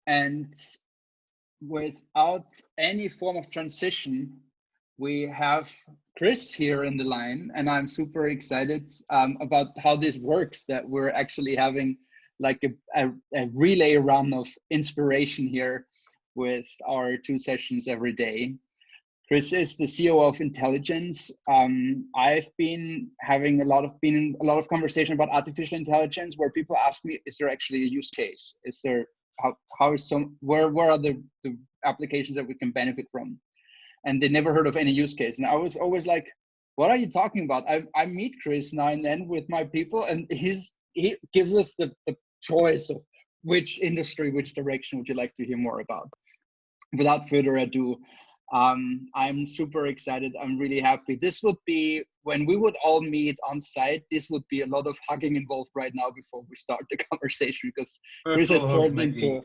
And without any form of transition, we have Chris here in the line, and I'm super excited about how this works, that we're actually having like a relay run of inspiration here with our 2 sessions every day. Chris is the CEO of Intelygenz. I've been having a lot of conversation about artificial intelligence, where people ask me, is there actually a use case? Is there where are the applications that we can benefit from? And they never heard of any use case. And I was always like, what are you talking about? I meet Chris now and then with my people, and he gives us the choice of which industry, which direction would you like to hear more about. Without further ado, I'm super excited. I'm really happy. This would be, when we would all meet on site, this would be a lot of hugging involved right now before we start the conversation, because Chris has turned into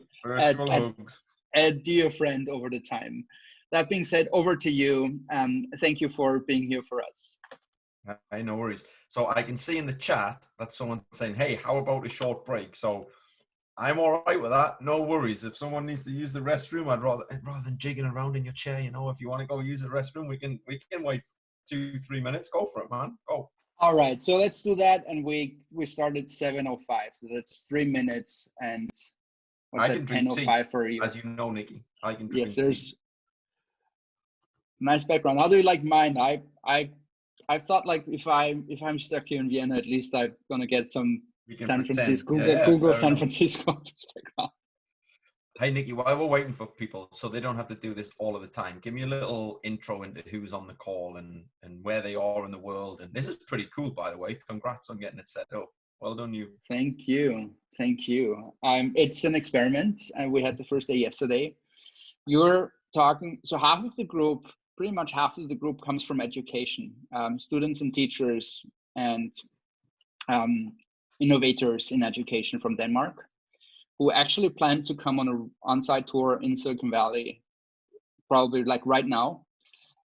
a dear friend over the time. That being said, over to you. Thank you for being here for us. Hey, no worries. So I can see in the chat that someone's saying, hey, how about a short break? So I'm all right with that. No worries. If someone needs to use the restroom, rather than jigging around in your chair, if you want to go use the restroom, we can wait 2-3 minutes. Go for it, man. Go. All right. So let's do that. And we start at 7:05. So that's 3 minutes. And what's that, 10:05 for you? As you know, Nikki, I can drink tea. There's nice background. How do you like mine? I thought like if I'm stuck here in Vienna, at least I'm gonna get some San Francisco, Google San Francisco background. Hey Nikki, while we're waiting for people, so they don't have to do this all of the time, give me a little intro into who's on the call and where they are in the world. And this is pretty cool, by the way. Congrats on getting it set up. Well done, you. Thank you. It's an experiment, and we had the first day yesterday. You're talking, so pretty much half of the group comes from education, students and teachers and innovators in education from Denmark, who actually plan to come on an on-site tour in Silicon Valley, probably like right now.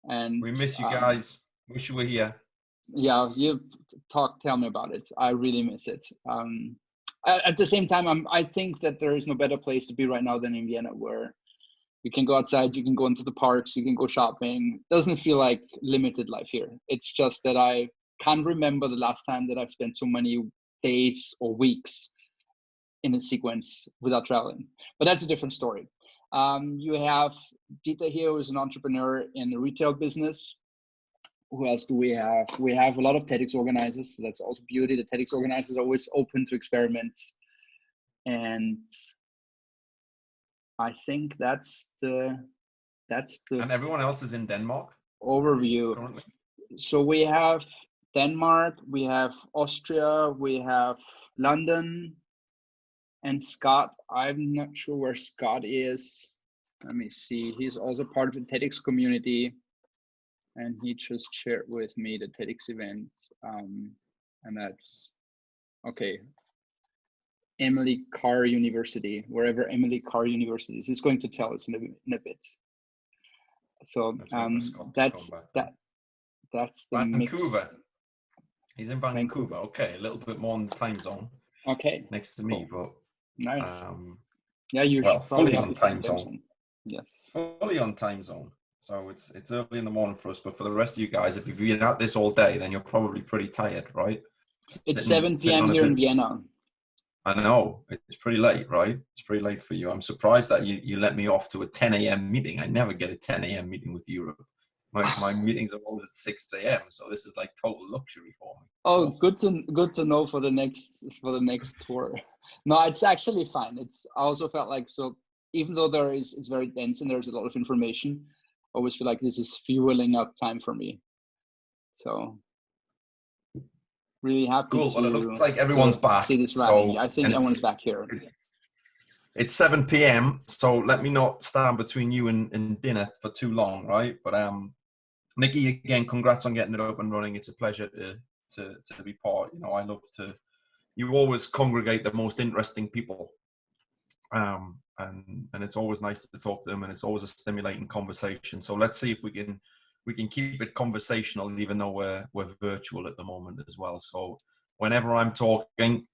And we miss you guys. Wish you were here. Yeah, tell me about it. I really miss it. At the same time, I think that there is no better place to be right now than in Vienna, where you can go outside, you can go into the parks, you can go shopping. Doesn't feel like limited life here. It's just that I can't remember the last time that I've spent so many days or weeks in a sequence without traveling. But that's a different story. You have Dieter here, who is an entrepreneur in the retail business. Who else do we have? We have a lot of TEDx organizers. So that's also beauty. The TEDx organizers are always open to experiment. And I think that's the and everyone else is in Denmark overview currently. So we have Denmark, we have Austria, we have London, and Scott. I'm not sure where Scott is. Let me see. He's also part of the TEDx community, and he just shared with me the TEDx event, and that's okay. Emily Carr University, wherever Emily Carr University is. He's going to tell us in a bit. So that's the Vancouver. Mix. He's in Vancouver. Okay, a little bit more on the time zone. Okay. Next to me, but nice. Yeah, you're fully on time zone. Yes. Fully on time zone. So it's early in the morning for us, but for the rest of you guys, if you've been at this all day, then you're probably pretty tired, right? It's 7 p.m. here in Vienna. I know, it's pretty late, right? It's pretty late for you. I'm surprised that you let me off to a 10 a.m. meeting. I never get a 10 a.m. meeting with Europe. My meetings are always at 6 a.m. So this is like total luxury for me. Oh, awesome. Good to know for the next tour. No, it's actually fine. I also felt like, so even though it's very dense and there's a lot of information, I always feel like this is fueling up time for me. So really happy cool. Well, it looks like everyone's back. See this running. So, I think everyone's back here. It's 7 p.m. So let me not stand between you and dinner for too long, right? But Nikki, again, congrats on getting it up and running. It's a pleasure to be part. I love to. You always congregate the most interesting people, and it's always nice to talk to them, and it's always a stimulating conversation. So let's see if we can keep it conversational, even though we're virtual at the moment as well. So whenever I'm talking,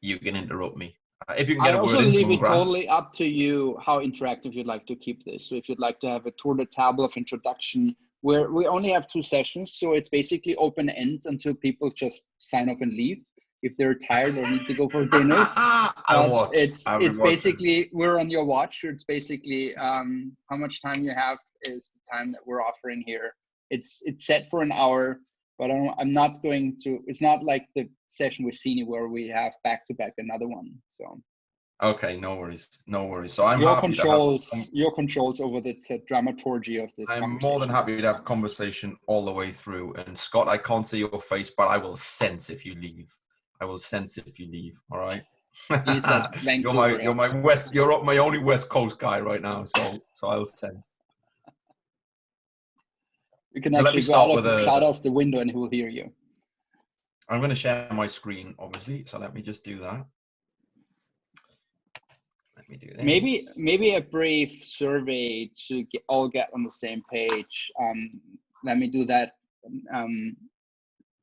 you can interrupt me. If you can I get a also word in, leave it congrats. totally up to you how interactive you'd like to keep this. So if you'd like to have a tour de table of introduction, where we only have 2 sessions, so it's basically open end until people just sign off and leave if they're tired or need to go for dinner. I'll watch. I'll be It's watching. basically, we're on your watch. It's basically how much time you have is the time that we're offering here. It's set for an hour, but I'm not going to. It's not like the session with Sini where we have back to back another one. So Okay, no worries, no worries. So I'm your happy to have. controls over the dramaturgy of this I'm conversation. more than happy to have a conversation all the way through. And Scott, I can't see your face, but I will sense if you leave. I will sense if you leave. All right. He says Vancouver. You're my only West Coast guy right now. So I'll sense. You can So let actually me go out start with shout off the window and he will hear you. I'm going to share my screen, obviously. So let me just do that. Let me do this. Maybe a brief survey to all get on the same page. Let me do that.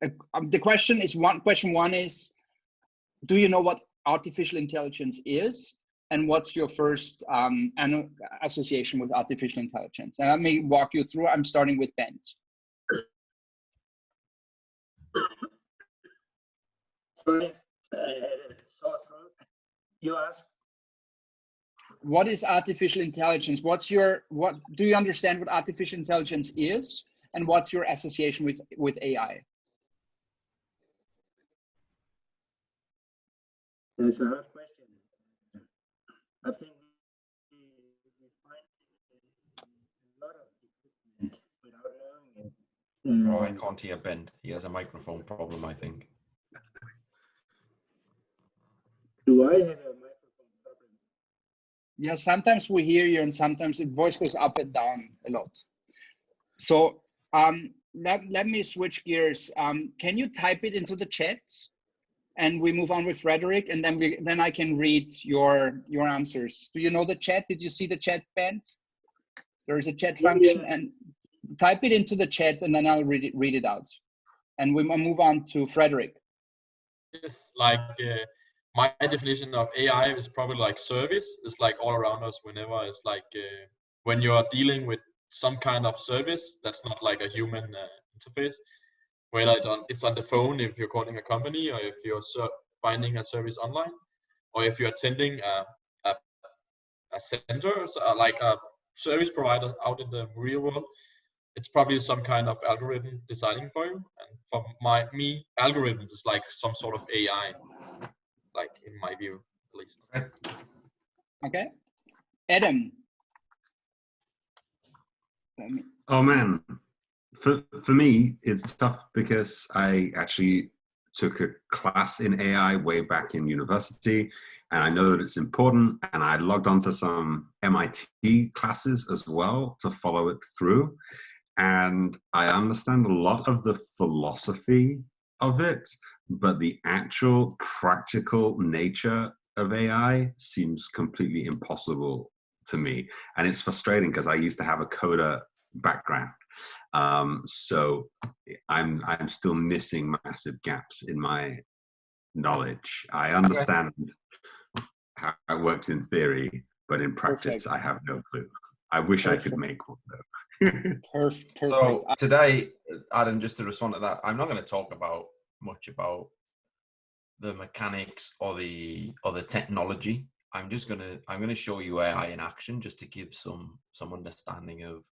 The question is question one is, do you know what artificial intelligence is? And what's your first association with artificial intelligence? And let me walk you through. I'm starting with Bent. Sorry, you asked? What is artificial intelligence? What do you understand what artificial intelligence is? And what's your association with AI? That's a hard question. I think we find a lot of equipment without knowing it. Oh, I can't hear Ben. He has a microphone problem, I think. Do I have a microphone problem? Yeah, sometimes we hear you and sometimes the voice goes up and down a lot. So let me switch gears. Can you type it into the chat? And we move on with Frederick, and then I can read your answers. Do you know the chat? Did you see the chat, Ben? There is a chat function, and type it into the chat, and then I'll read it out. And we move on to Frederick. Yes, like my definition of AI is probably like service. It's like all around us whenever it's like when you're dealing with some kind of service that's not like a human interface, whether it's on the phone if you're calling a company, or if you're finding a service online, or if you're attending a center, like a service provider out in the real world. It's probably some kind of algorithm designing for you. And for me, algorithm is like some sort of AI, like in my view, at least. Okay. Adam. Oh man, for me, it's tough because I actually took a class in AI way back in university, and I know that it's important, and I logged onto some MIT classes as well to follow it through. And I understand a lot of the philosophy of it, but the actual practical nature of AI seems completely impossible to me. And it's frustrating because I used to have a coder background. So I'm still missing massive gaps in my knowledge. I understand how it works in theory, but in practice, I have no clue. I wish I could make one though. Perfect. So today, Adam, just to respond to that, I'm not going to talk much about the mechanics or the technology. I'm going to show you AI in action just to give some understanding of.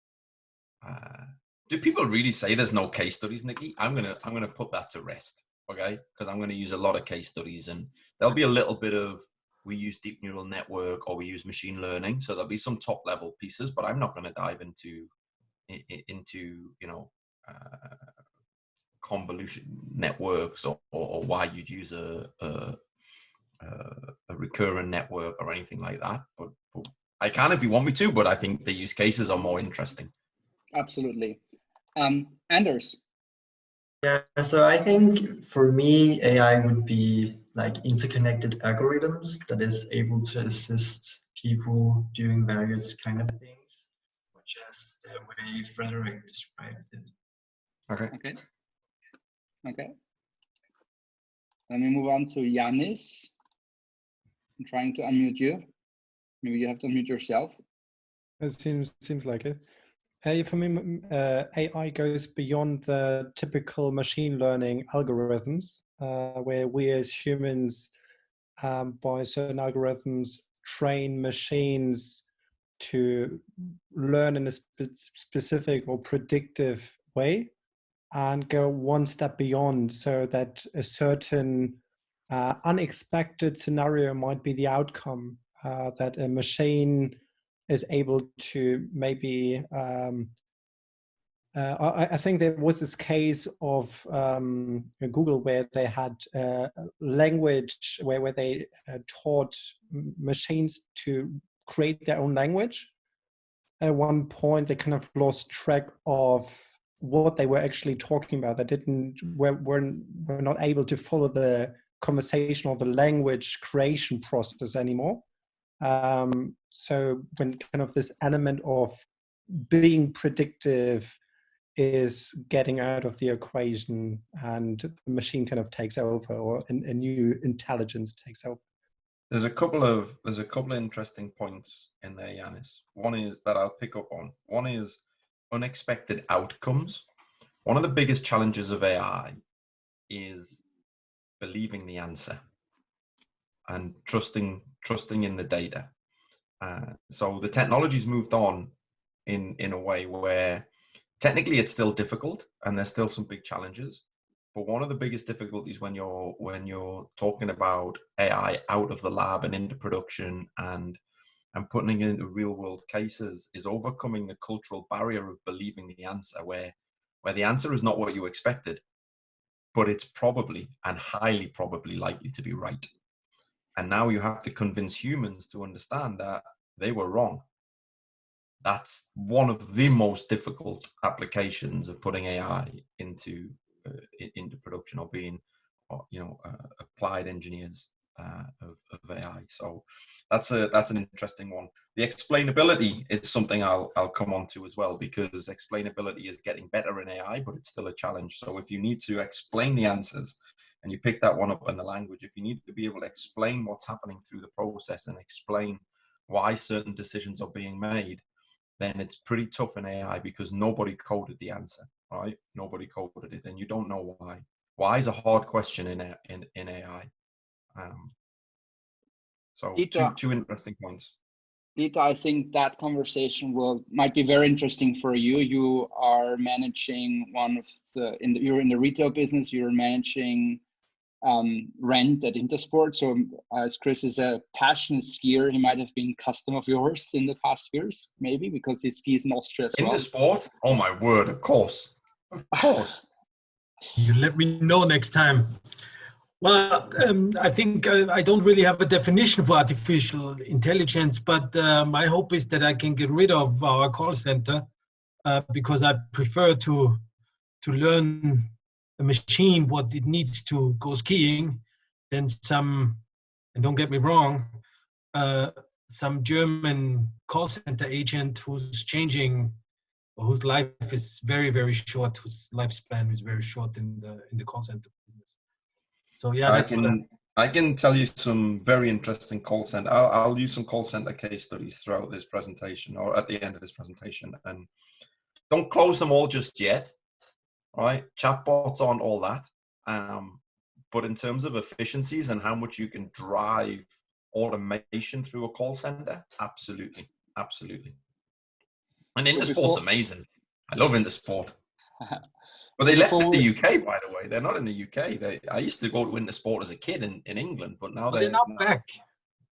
Do people really say there's no case studies, Nikki? I'm gonna put that to rest, okay? Because I'm going to use a lot of case studies, and there'll be a little bit of we use deep neural network or we use machine learning, so there'll be some top level pieces, but I'm not going to dive into convolution networks or why you'd use a recurrent network or anything like that. But I can if you want me to, but I think the use cases are more interesting. Absolutely. Anders. Yeah, so I think for me, AI would be like interconnected algorithms that is able to assist people doing various kind of things, just the way Frederick described it. Okay. Let me move on to Yanis. I'm trying to unmute you. Maybe you have to unmute yourself. It seems like it. Hey, for me, AI goes beyond the typical machine learning algorithms, where we as humans, by certain algorithms, train machines to learn in a specific or predictive way, and go one step beyond, so that a certain unexpected scenario might be the outcome, that a machine is able to maybe I think there was this case of Google where they had language where they taught machines to create their own language. At one point, they kind of lost track of what they were actually talking about. They were not able to follow the conversation or the language creation process anymore. So when kind of this element of being predictive is getting out of the equation, and the machine kind of takes over, or a new intelligence takes over. There's a couple of interesting points in there, Yanis. One is that I'll pick up on. One is unexpected outcomes. One of the biggest challenges of AI is believing the answer and trusting in the data. So the technology's moved on in a way where technically it's still difficult and there's still some big challenges. But one of the biggest difficulties when you're talking about AI out of the lab and into production and putting it into real world cases is overcoming the cultural barrier of believing the answer, where the answer is not what you expected, but it's probably and highly probably likely to be right. And now you have to convince humans to understand that they were wrong. That's one of the most difficult applications of putting AI into production, or being, applied engineers of AI. So that's an interesting one. The explainability is something I'll come on to as well, because explainability is getting better in AI, but it's still a challenge. So if you need to explain the answers, and you pick that one up in the language, if you need to be able to explain what's happening through the process and explain why certain decisions are being made, then it's pretty tough in AI, because nobody coded the answer, right? Nobody coded it, and you don't know why. Why is a hard question in AI. So Dieter, two interesting points. Dieter, I think that conversation might be very interesting for you. You are managing you're in the retail business. You're managing rent at Intersport. So as Chris is a passionate skier, he might have been customer of yours in the past years, maybe because he skis in Austria as well. Intersport? Oh my word, of course. Of course. You let me know next time. Well, I think I don't really have a definition for artificial intelligence, but my hope is that I can get rid of our call center because I prefer to learn a machine what it needs to go skiing than some, and don't get me wrong, some German call center agent who's changing, or whose life is very, very short, whose lifespan is very short in the call center business. So yeah, I can tell you some very interesting call center. I'll use some call center case studies throughout this presentation, or at the end of this presentation, and don't close them all just yet. Right, chatbots aren't all that, but in terms of efficiencies and how much you can drive automation through a call center, absolutely. And Intersport's amazing. I love Intersport. But they left the UK, by the way. They're not in the UK. I used to go to Intersport as a kid in England, but now they're not back.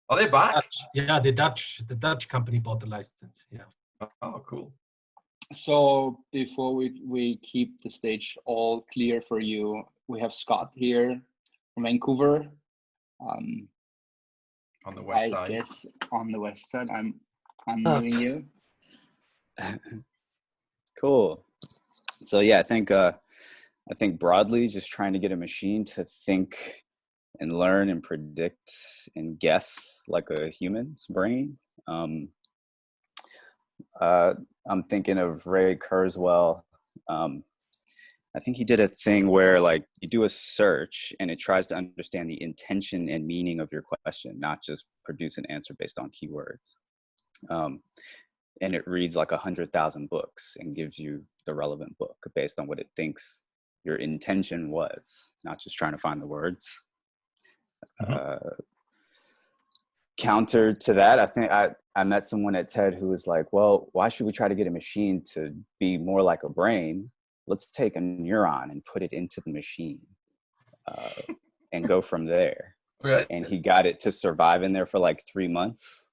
Are they back? Yeah, the Dutch company bought the license. Yeah. Oh, cool. So before we keep the stage all clear for you, we have Scott here from Vancouver. On the west side. I guess on the west side. I'm moving you. Cool. So yeah, I think broadly just trying to get a machine to think and learn and predict and guess like a human's brain. I'm thinking of Ray Kurzweil. I think he did a thing where like you do a search and it tries to understand the intention and meaning of your question, not just produce an answer based on keywords. And it reads like 100,000 books and gives you the relevant book based on what it thinks your intention was, not just trying to find the words. Counter to that, I think I met someone at TED who was like, well, why should we try to get a machine to be more like a brain? Let's take a neuron and put it into the machine and go from there. Right. And he got it to survive in there for like 3 months.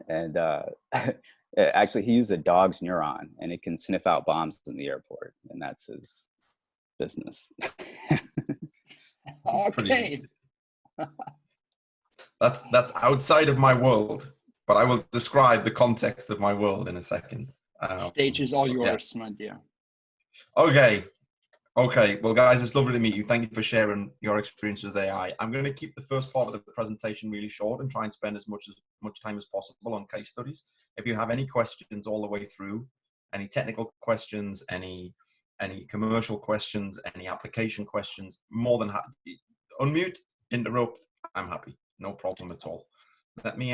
And actually, he used a dog's neuron, and it can sniff out bombs in the airport, and that's his business. Okay. That's outside of my world, but I will describe the context of my world in a second. Stage is all yours, my dear. Okay. Well, guys, it's lovely to meet you. Thank you for sharing your experience with AI. I'm going to keep the first part of the presentation really short and try and spend as much time as possible on case studies. If you have any questions all the way through, any technical questions, any commercial questions, any application questions, more than happy. Unmute, interrupt. I'm happy. No problem at all. Let me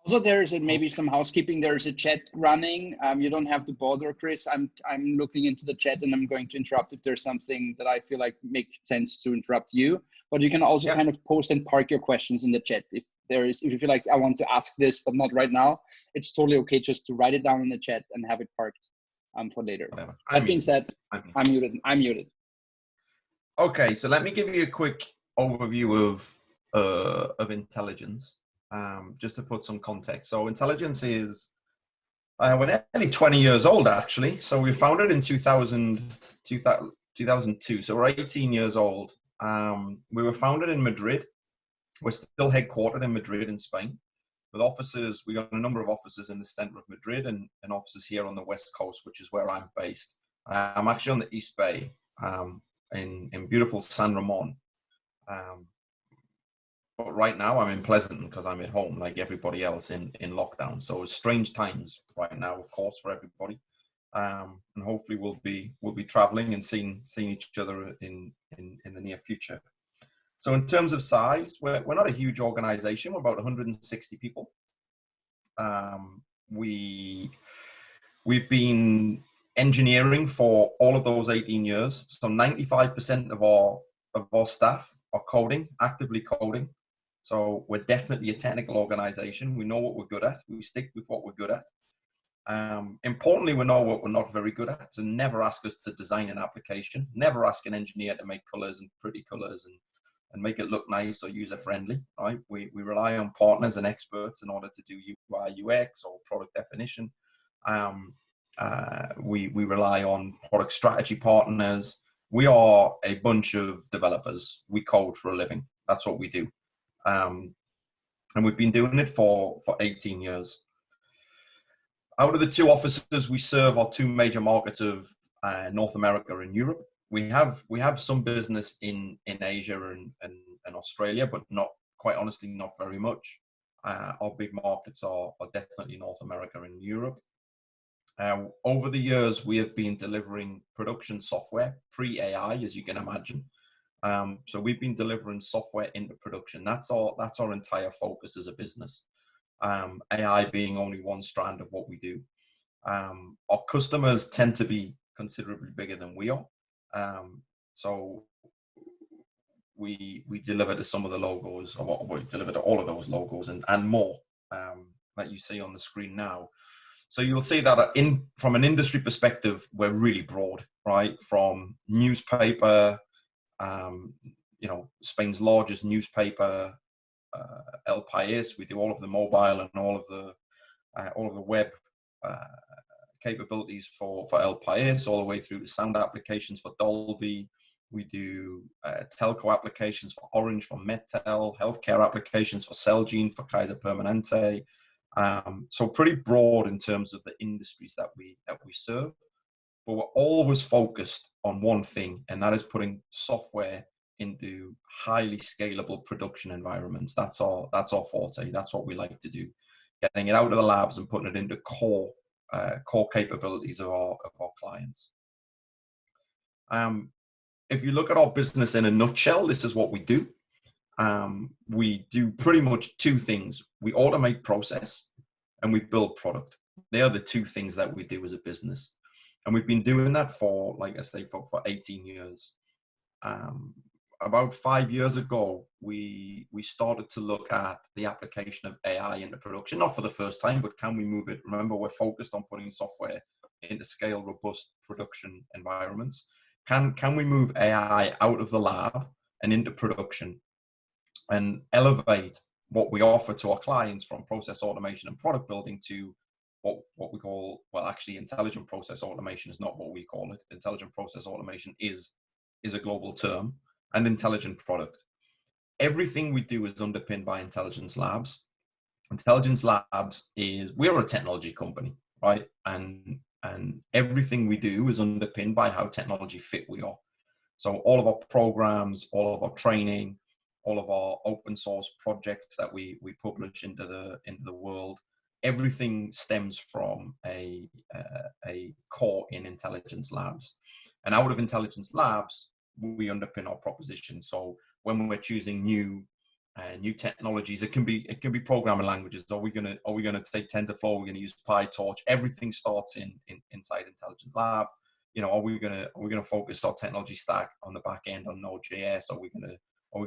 Also, there's maybe some housekeeping. There's a chat running. You don't have to bother, Chris. I'm looking into the chat, and I'm going to interrupt if there's something that I feel like makes sense to interrupt you. But you can also kind of post and park your questions in the chat. If you feel like I want to ask this, but not right now, it's totally okay just to write it down in the chat and have it parked for later. That being said, I'm muted. Okay, so let me give you a quick overview of Intelygenz. Just to put some context. So Intelygenz is, we're nearly 20 years old, actually. So we were founded in 2002. So we're 18 years old. We were founded in Madrid. We're still headquartered in Madrid in Spain. With offices, we got a number of offices in the center of Madrid and offices here on the West Coast, which is where I'm based. I'm actually on the East Bay in beautiful San Ramon. But right now I'm in Pleasanton because I'm at home like everybody else in lockdown. So it's strange times right now, of course, for everybody. And hopefully we'll be traveling and seeing each other in the near future. So in terms of size, we're not a huge organization. We're about 160 people. We've been engineering for all of those 18 years. So 95% of our staff are actively coding. So we're definitely a technical organization. We know what we're good at. We stick with what we're good at. Importantly, we know what we're not very good at. So never ask us to design an application. Never ask an engineer to make colors and pretty colors and make it look nice or user-friendly, right? We rely on partners and experts in order to do UI, UX or product definition. We rely on product strategy partners. We are a bunch of developers. We code for a living. That's what we do. And we've been doing it for 18 years. Out of the two offices we serve our two major markets of North America and Europe. We have some business in Asia and Australia, but not, quite honestly, not very much. Our big markets are definitely North America and Europe. Over the years, we have been delivering production software, pre-AI, as you can imagine. So we've been delivering software into production. That's our entire focus as a business. AI being only one strand of what we do. Our customers tend to be considerably bigger than we are. So we deliver to some of the logos, or we deliver to all of those logos and more that you see on the screen now. So you'll see that from an industry perspective, we're really broad, right? From newspaper, Spain's largest newspaper, El País. We do all of the mobile and all of the web capabilities for El País, all the way through to sound applications for Dolby. We do telco applications for Orange, for Metel, healthcare applications for Celgene, for Kaiser Permanente. So pretty broad in terms of the industries that we serve. But we're always focused on one thing, and that is putting software into highly scalable production environments. That's our forte. That's what we like to do. Getting it out of the labs and putting it into core capabilities of our clients. If you look at our business in a nutshell, this is what we do. We do pretty much two things. We automate process and we build product. They are the two things that we do as a business. And we've been doing that for, like I say, for 18 years. About 5 years ago, we started to look at the application of AI into production, not for the first time, but can we move it? Remember, we're focused on putting software into scale, robust production environments. Can we move AI out of the lab and into production and elevate what we offer to our clients from process automation and product building to what we call, well, actually, intelligent process automation is not what we call it. Intelligent process automation is a global term, and intelligent product. Everything we do is underpinned by Intelygenz Labs. Intelygenz Labs we're a technology company, right? And everything we do is underpinned by how technology fit we are. So all of our programs, all of our training, all of our open source projects that we publish into the world, everything stems from a core in Intelygenz Labs. And out of Intelygenz Labs, we underpin our proposition. So when we're choosing new technologies, it can be programming languages. Are we gonna take TensorFlow? We're gonna use PyTorch. Everything starts inside Intelygenz Lab. You know, are we gonna focus our technology stack on the back end on Node.js? Are we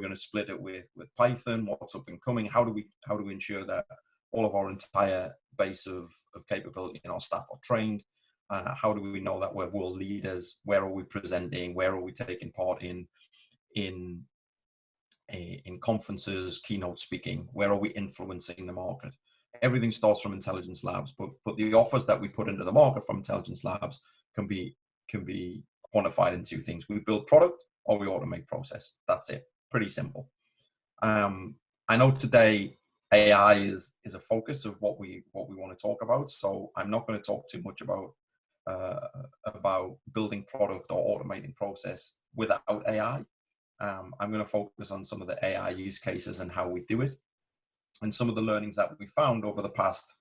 gonna split it with Python? What's up and coming? How do we ensure that all of our entire base of capability and our staff are trained? How do we know that we're world leaders? Where are we presenting? Where are we taking part in conferences, keynote speaking? Where are we influencing the market? Everything starts from Intelygenz Labs, but the offers that we put into the market from Intelygenz Labs can be quantified in two things. We build product or we automate process. That's it. Pretty simple. I know today AI is a focus of what we want to talk about, so I'm not going to talk too much about building product or automating process without AI. I'm going to focus on some of the AI use cases and how we do it, and some of the learnings that we found over the past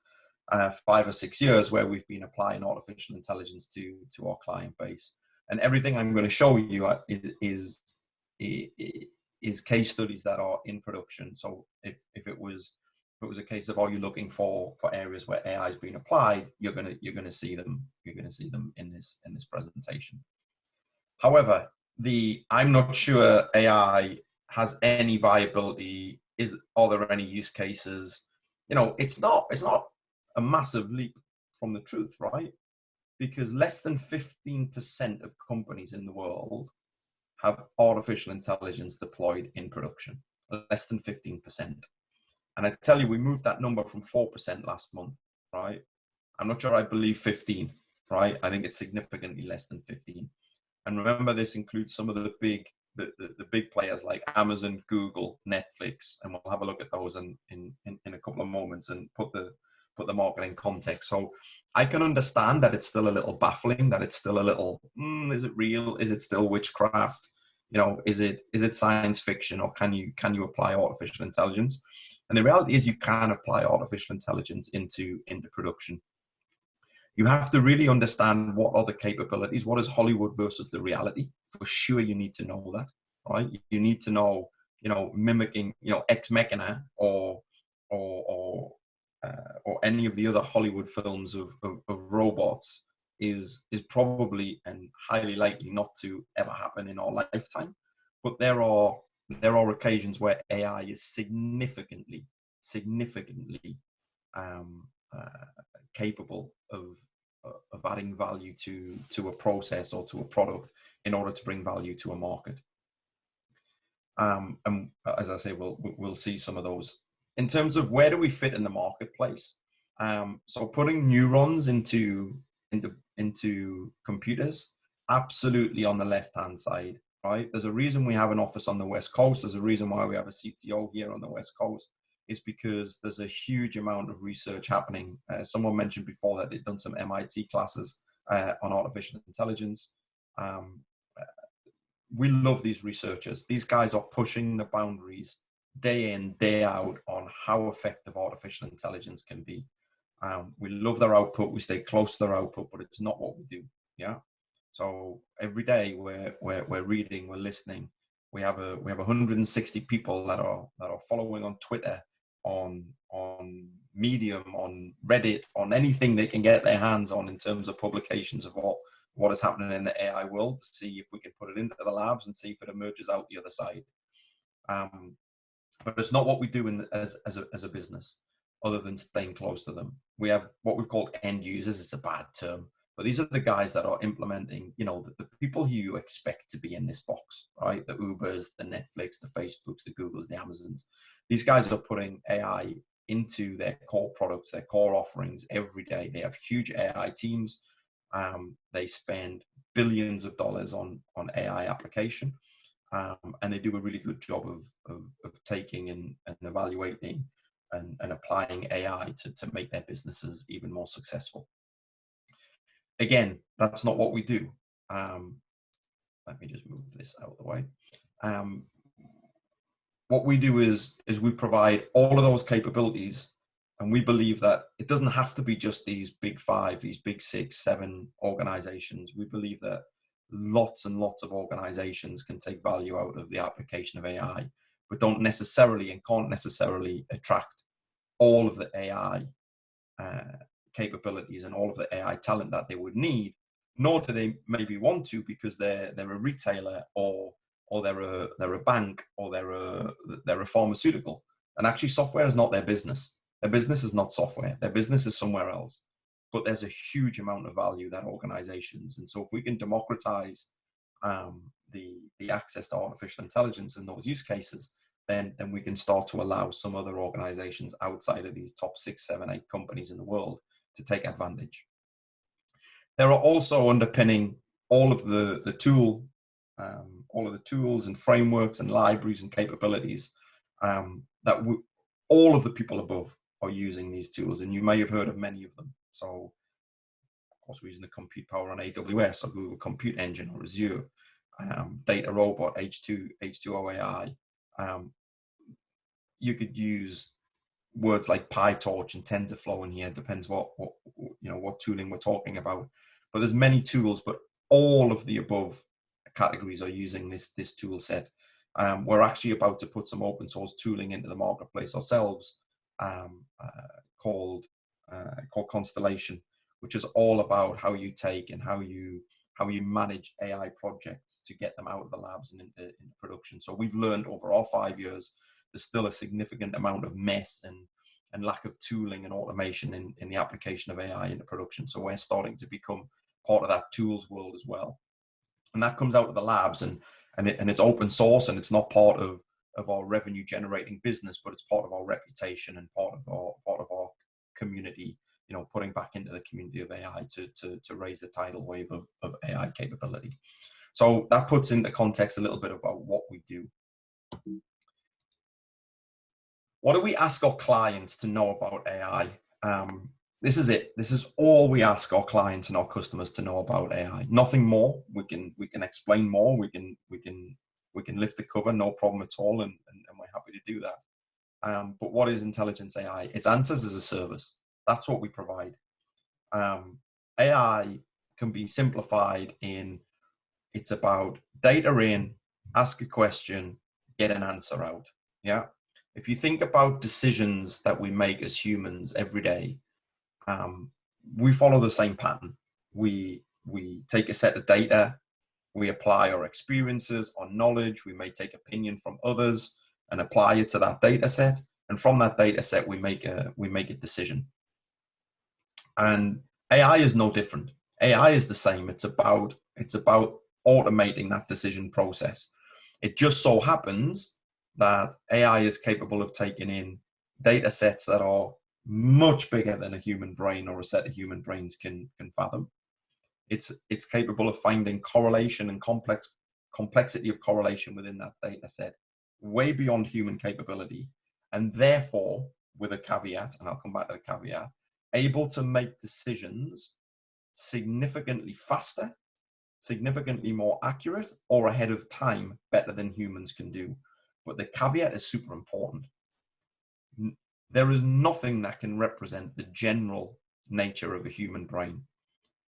5 or 6 years where we've been applying artificial intelligence to our client base. And everything I'm going to show you is case studies that are in production. So if it was a case of, are you looking for areas where AI is being applied, you're gonna see them in this presentation. However, I'm not sure AI has any viability. Are there any use cases? You know, it's not a massive leap from the truth, right? Because less than 15% of companies in the world have artificial intelligence deployed in production. Less than 15%. And I tell you, we moved that number from 4% last month, right? I'm not sure I believe 15, right? I think it's significantly less than 15. And remember, this includes some of the big players like Amazon, Google, Netflix, and we'll have a look at those in a couple of moments and put the market in context. So I can understand that it's still a little baffling, that it's still a little, is it real? Is it still witchcraft? You know, is it science fiction, or can you apply artificial intelligence? And the reality is you can apply artificial intelligence into production. You have to really understand what are the capabilities, what is Hollywood versus the reality. For sure, you need to know that, right? You need to know, you know, mimicking, you know, Ex Machina or any of the other Hollywood films of robots is probably and highly likely not to ever happen in our lifetime. But there are occasions where AI is significantly capable of adding value to a process or to a product in order to bring value to a market. And as I say, we'll see some of those. In terms of where do we fit in the marketplace? So putting neurons into computers, absolutely on the left-hand side, right? There's a reason we have an office on the West Coast. There's a reason why we have a CTO here on the West Coast. Is because there's a huge amount of research happening. Someone mentioned before that they've done some MIT classes on artificial intelligence. We love these researchers. These guys are pushing the boundaries day in, day out on how effective artificial intelligence can be. We love their output. We stay close to their output, but it's not what we do. Yeah. So every day we're reading, we're listening. We have 160 people that are following on Twitter, on Medium, on Reddit, on anything they can get their hands on in terms of publications of what is happening in the AI world, to see if we can put it into the labs and see if it emerges out the other side. But it's not what we do as a business, other than staying close to them. We have what we've called end users. It's a bad term, but these are the guys that are implementing, the people who you expect to be in this box, right? The Ubers, the Netflix, the Facebooks, the Googles, the Amazons. These guys are putting AI into their core products, their core offerings every day. They have huge AI teams. They spend billions of dollars on AI application. And they do a really good job of taking and evaluating and applying AI to make their businesses even more successful. Again, that's not what we do. Let me just move this out of the way. What we do is we provide all of those capabilities, and we believe that it doesn't have to be just these big 5, these big 6, 7 organizations. We believe that lots and lots of organizations can take value out of the application of AI, but don't necessarily and can't necessarily attract all of the AI capabilities and all of the AI talent that they would need, nor do they maybe want to, because they're a retailer or they're a bank or they're a pharmaceutical. And actually, software is not their business. Their business is not software. Their business is somewhere else. But there's a huge amount of value that organizations, and so if we can democratize the access to artificial intelligence in those use cases, then we can start to allow some other organizations outside of these top 6, 7, 8 companies in the world to take advantage. There are also underpinning all of the tools and frameworks and libraries and capabilities that all of the people above are using these tools, and you may have heard of many of them. So, of course, we're using the compute power on AWS or Google Compute Engine or Azure, Data Robot, H2O AI. You could use words like PyTorch and TensorFlow in here. Depends what tooling we're talking about. But there's many tools, but all of the above categories are using this tool set. We're actually about to put some open source tooling into the marketplace ourselves, called Constellation, which is all about how you take and how you manage AI projects to get them out of the labs and into production. So we've learned over our 5 years, there's still a significant amount of mess and lack of tooling and automation in the application of AI into production. So we're starting to become part of that tools world as well. And that comes out of the labs, and it's open source, and it's not part of our revenue generating business, but it's part of our reputation and part of our community, putting back into the community of AI to raise the tidal wave of AI capability. So that puts into context a little bit about what we do. What do we ask our clients to know about AI? This is it. This is all we ask our clients and our customers to know about AI. Nothing more. We can explain more. We can lift the cover, no problem at all, and we're happy to do that. But what is Intelygenz AI? It's answers as a service. That's what we provide. AI can be simplified in, it's about data in, ask a question, get an answer out. Yeah. If you think about decisions that we make as humans every day, we follow the same pattern. We take a set of data, we apply our experiences, our knowledge, we may take opinion from others and apply it to that data set. And from that data set, we make a decision. And AI is no different. AI is the same. It's about automating that decision process. It just so happens that AI is capable of taking in data sets that are much bigger than a human brain or a set of human brains can fathom. It's capable of finding correlation and complexity of correlation within that data set way beyond human capability, and therefore, with a caveat, and I'll come back to the caveat, able to make decisions significantly faster, significantly more accurate, or ahead of time better than humans can do. But the caveat is super important. There is nothing that can represent the general nature of a human brain.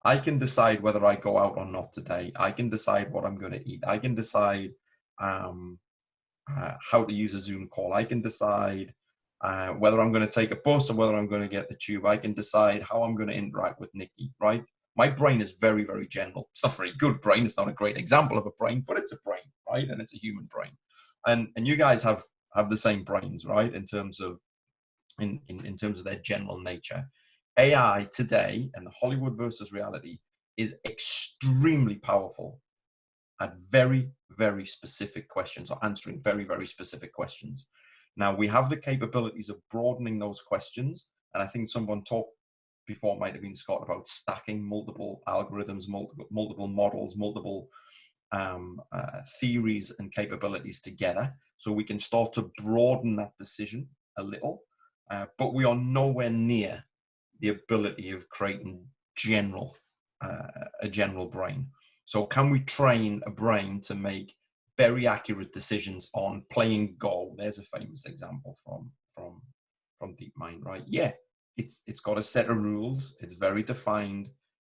I can decide whether I go out or not today. I can decide what I'm going to eat. I can decide how to use a Zoom call. I can decide whether I'm going to take a bus or whether I'm going to get the tube. I can decide how I'm going to interact with Nikki, right? My brain is very, very general. It's not a very good brain. It's not a great example of a brain, but it's a brain, right? And it's a human brain. And you guys have the same brains, right? In terms of their general nature. AI today and the Hollywood versus reality is extremely powerful at very, very specific questions, or answering very, very specific questions. Now, we have the capabilities of broadening those questions. And I think someone talked before, might have been Scott, about stacking multiple algorithms, multiple models, multiple theories and capabilities together. So we can start to broaden that decision a little, but we are nowhere near the ability of creating a general brain. So can we train a brain to make very accurate decisions on playing Go? There's a famous example from DeepMind, right? Yeah, it's got a set of rules. It's very defined.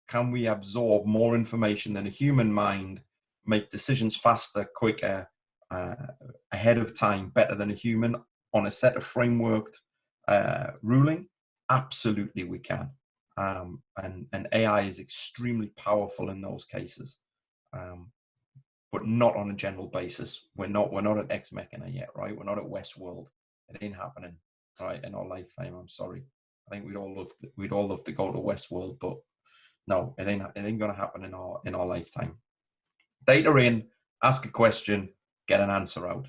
Can we absorb more information than a human mind, make decisions faster, quicker, ahead of time, better than a human on a set of frameworked ruling? Absolutely, we can. And AI is extremely powerful in those cases, but not on a general basis. We're not at Ex Machina yet, right? We're not at Westworld. It ain't happening, right, in our lifetime. I'm sorry. I think we'd all love to go to Westworld, but no, it ain't gonna happen in our lifetime. Data in, ask a question, get an answer out.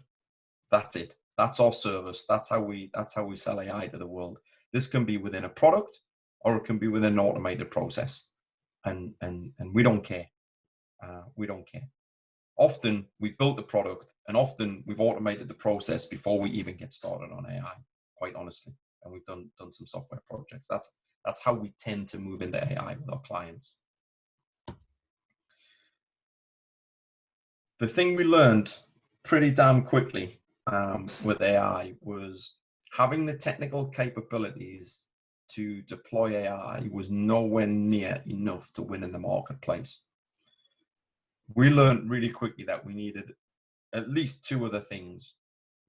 That's it. That's our service. That's how we sell AI to the world. This can be within a product, or it can be within an automated process, and we don't care. We don't care. Often we've built the product, and often we've automated the process before we even get started on AI. Quite honestly, and we've done some software projects. That's how we tend to move into AI with our clients. The thing we learned pretty damn quickly with AI was having the technical capabilities to deploy AI was nowhere near enough to win in the marketplace. We learned really quickly that we needed at least two other things.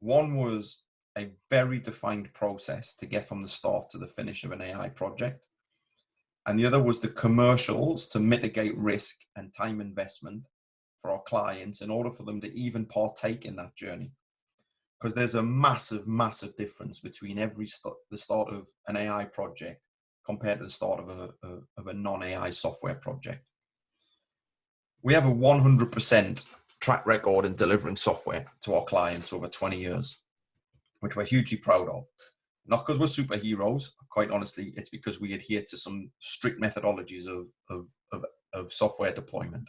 One was a very defined process to get from the start to the finish of an AI project. And the other was the commercials to mitigate risk and time investment for our clients in order for them to even partake in that journey. Because there's a massive, massive difference between the start of an AI project compared to the start of a non-AI software project. We have a 100% track record in delivering software to our clients over 20 years, which we're hugely proud of. Not because we're superheroes, quite honestly, it's because we adhere to some strict methodologies of software deployment.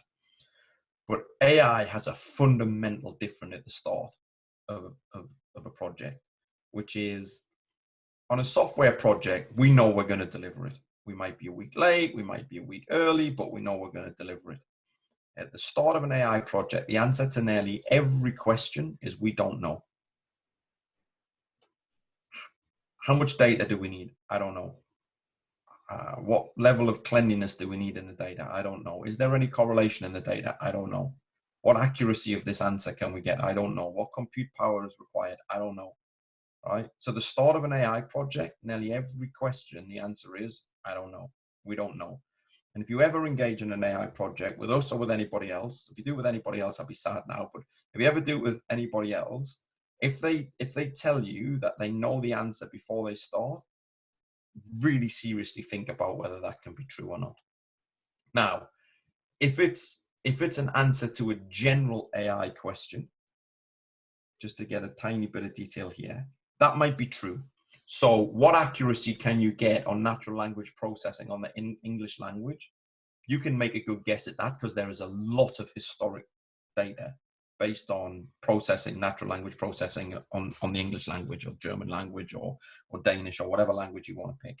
But AI has a fundamental difference at the start of a project, which is on a software project, we know we're going to deliver it. We might be a week late, we might be a week early, but we know we're going to deliver it. At the start of an AI project, the answer to nearly every question is we don't know. How much data do we need? I don't know. What level of cleanliness do we need in the data? I don't know. Is there any correlation in the data? I don't know. What accuracy of this answer can we get? I don't know. What compute power is required? I don't know. Right? So the start of an AI project, nearly every question, the answer is, I don't know. We don't know. And if you ever engage in an AI project with us or with anybody else, if you do it with anybody else, I'll be sad now, but if you ever do it with anybody else, if they tell you that they know the answer before they start, really seriously think about whether that can be true or not. Now, if it's an answer to a general AI question, just to get a tiny bit of detail here, that might be true. So what accuracy can you get on natural language processing on the English language? You can make a good guess at that because there is a lot of historic data based on processing, natural language processing on the English language or German language or Danish or whatever language you want to pick.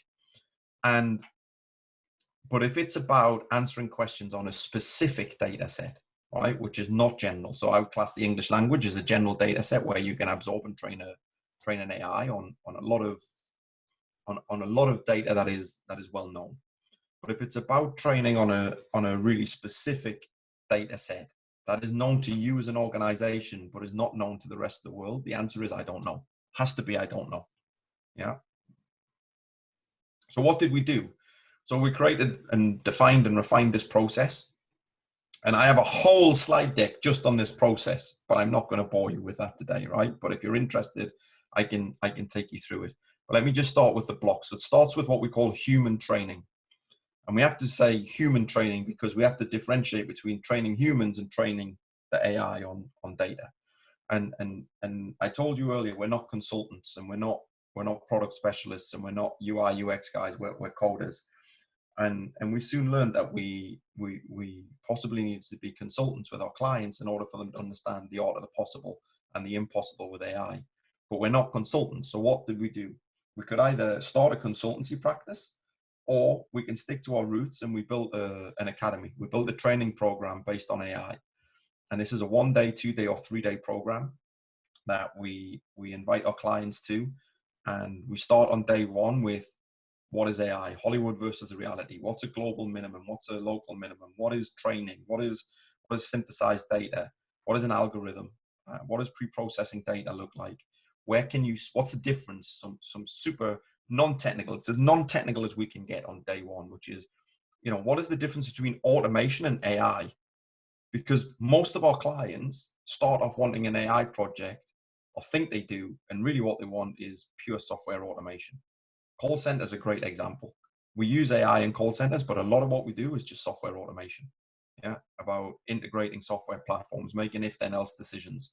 But if it's about answering questions on a specific data set, right, which is not general. So I would class the English language as a general data set where you can absorb and train an AI on a lot of data that is well known. But if it's about training on a really specific data set that is known to you as an organization, but is not known to the rest of the world, the answer is, I don't know. Has to be, I don't know. Yeah. So what did we do? So we created and defined and refined this process. And I have a whole slide deck just on this process, but I'm not going to bore you with that today, right? But if you're interested, I can take you through it. But let me just start with the blocks. So it starts with what we call human training. And we have to say human training because we have to differentiate between training humans and training the AI on data. And I told you earlier, we're not consultants, and we're not product specialists, and we're not UI UX guys. We're coders. And we soon learned that we possibly need to be consultants with our clients in order for them to understand the art of the possible and the impossible with AI. But we're not consultants. So what did we do? We could either start a consultancy practice, or we can stick to our roots, and we built an academy. We built a training program based on AI. And this is a 1 day, 2 day, or 3 day program that we invite our clients to. And we start on day one with, what is AI? Hollywood versus reality. What's a global minimum? What's a local minimum? What is training? What is synthesized data? What is an algorithm? What does pre-processing data look like? What's the difference? Some super non-technical. It's as non-technical as we can get on day one, which is, what is the difference between automation and AI? Because most of our clients start off wanting an AI project, or think they do, and really what they want is pure software automation. Call center is a great example. We use AI in call centers, but a lot of what we do is just software automation. Yeah, about integrating software platforms, making if-then-else decisions.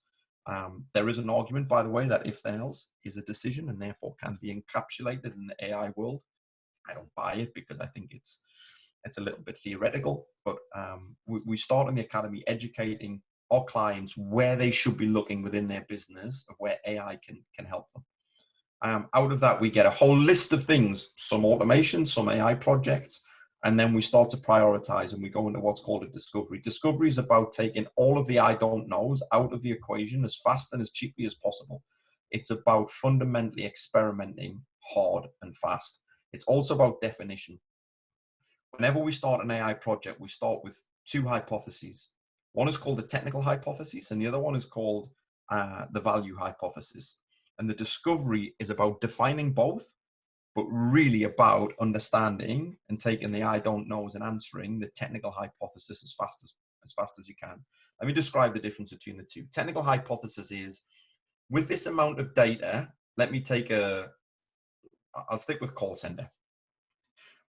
There is an argument, by the way, that if-then-else is a decision and therefore can be encapsulated in the AI world. I don't buy it because I think it's a little bit theoretical. But we start in the academy educating our clients where they should be looking within their business of where AI can help them. Out of that, we get a whole list of things, some automation, some AI projects, and then we start to prioritize, and we go into what's called a discovery. Discovery is about taking all of the I don't knows out of the equation as fast and as cheaply as possible. It's about fundamentally experimenting hard and fast. It's also about definition. Whenever we start an AI project, we start with two hypotheses. One is called the technical hypothesis, and the other one is called the value hypothesis. And the discovery is about defining both, but really about understanding and taking the I don't knows and answering the technical hypothesis as fast as you can. Let me describe the difference between the two. Technical hypothesis is, with this amount of data, I'll stick with call center.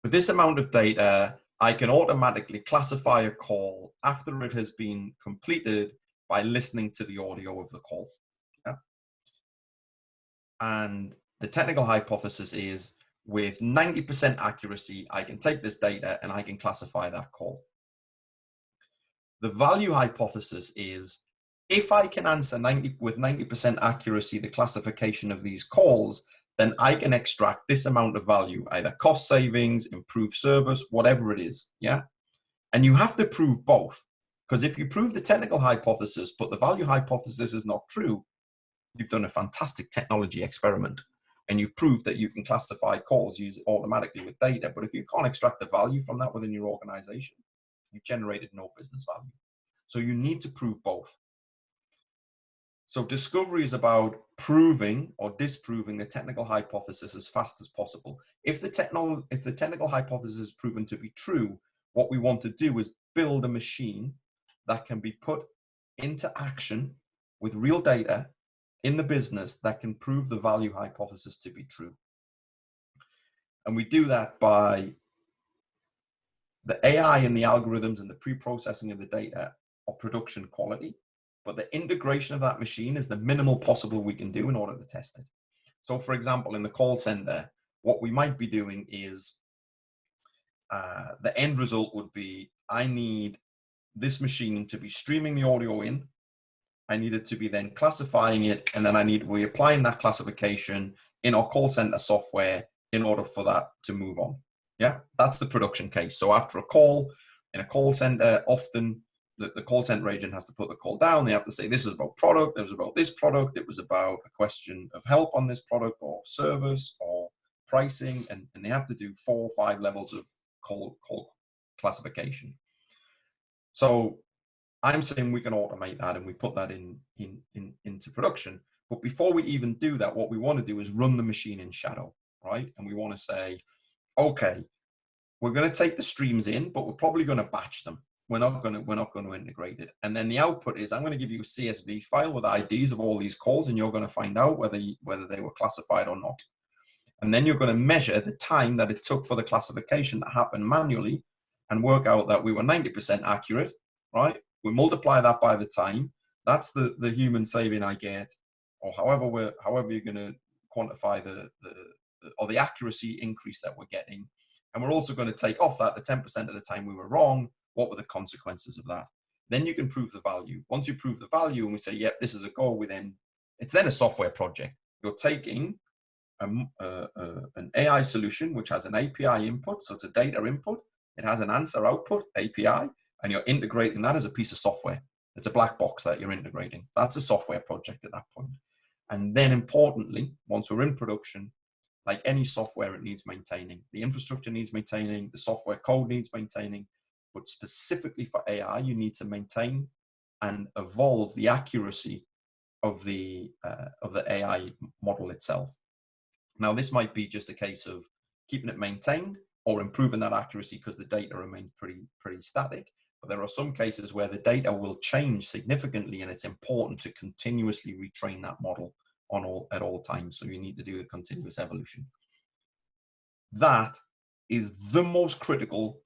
With this amount of data, I can automatically classify a call after it has been completed by listening to the audio of the call. Yeah? And the technical hypothesis is, with 90% accuracy, I can take this data and I can classify that call. The value hypothesis is, if I can answer with 90% accuracy the classification of these calls, then I can extract this amount of value, either cost savings, improved service, whatever it is. Yeah. And you have to prove both, because if you prove the technical hypothesis, but the value hypothesis is not true, you've done a fantastic technology experiment, and you've proved that you can classify calls automatically with data. But if you can't extract the value from that within your organization, you've generated no business value. So you need to prove both. So discovery is about proving or disproving the technical hypothesis as fast as possible. If the technical hypothesis is proven to be true, what we want to do is build a machine that can be put into action with real data in the business that can prove the value hypothesis to be true. And we do that by the AI and the algorithms and the pre-processing of the data or production quality. But the integration of that machine is the minimal possible we can do in order to test it. So for example, in the call center, what we might be doing is the end result would be, I need this machine to be streaming the audio in. I need it to be then classifying it. And then we're applying that classification in our call center software in order for that to move on. Yeah, that's the production case. So after a call in a call center, often the call center agent has to put the call down. They have to say, this is about product. It was about this product. It was about a question of help on this product or service or pricing. And they have to do 4 or 5 levels of call classification. So I'm saying we can automate that, and we put that into production. But before we even do that, what we want to do is run the machine in shadow, right? And we want to say, okay, we're going to take the streams in, but we're probably going to batch them. We're not going to integrate it. And then the output is, I'm going to give you a CSV file with IDs of all these calls, and you're going to find out whether they were classified or not. And then you're going to measure the time that it took for the classification to happen manually, and work out that we were 90% accurate, right? We multiply that by the time. That's the human saving I get, or however you're going to quantify the accuracy increase that we're getting. And we're also going to take off that the 10% of the time we were wrong. What were the consequences of that? Then you can prove the value. Once you prove the value and we say, yep, this is a goal, it's then a software project. You're taking an AI solution which has an API input, so it's a data input. It has an answer output API, and you're integrating that as a piece of software. It's a black box that you're integrating. That's a software project at that point. And then importantly, once we're in production, like any software, it needs maintaining. The infrastructure needs maintaining. The software code needs maintaining. But specifically for AI, you need to maintain and evolve the accuracy of the AI model itself. Now, this might be just a case of keeping it maintained or improving that accuracy because the data remains pretty static. But there are some cases where the data will change significantly, and it's important to continuously retrain that model at all times. So you need to do a continuous evolution. That is the most critical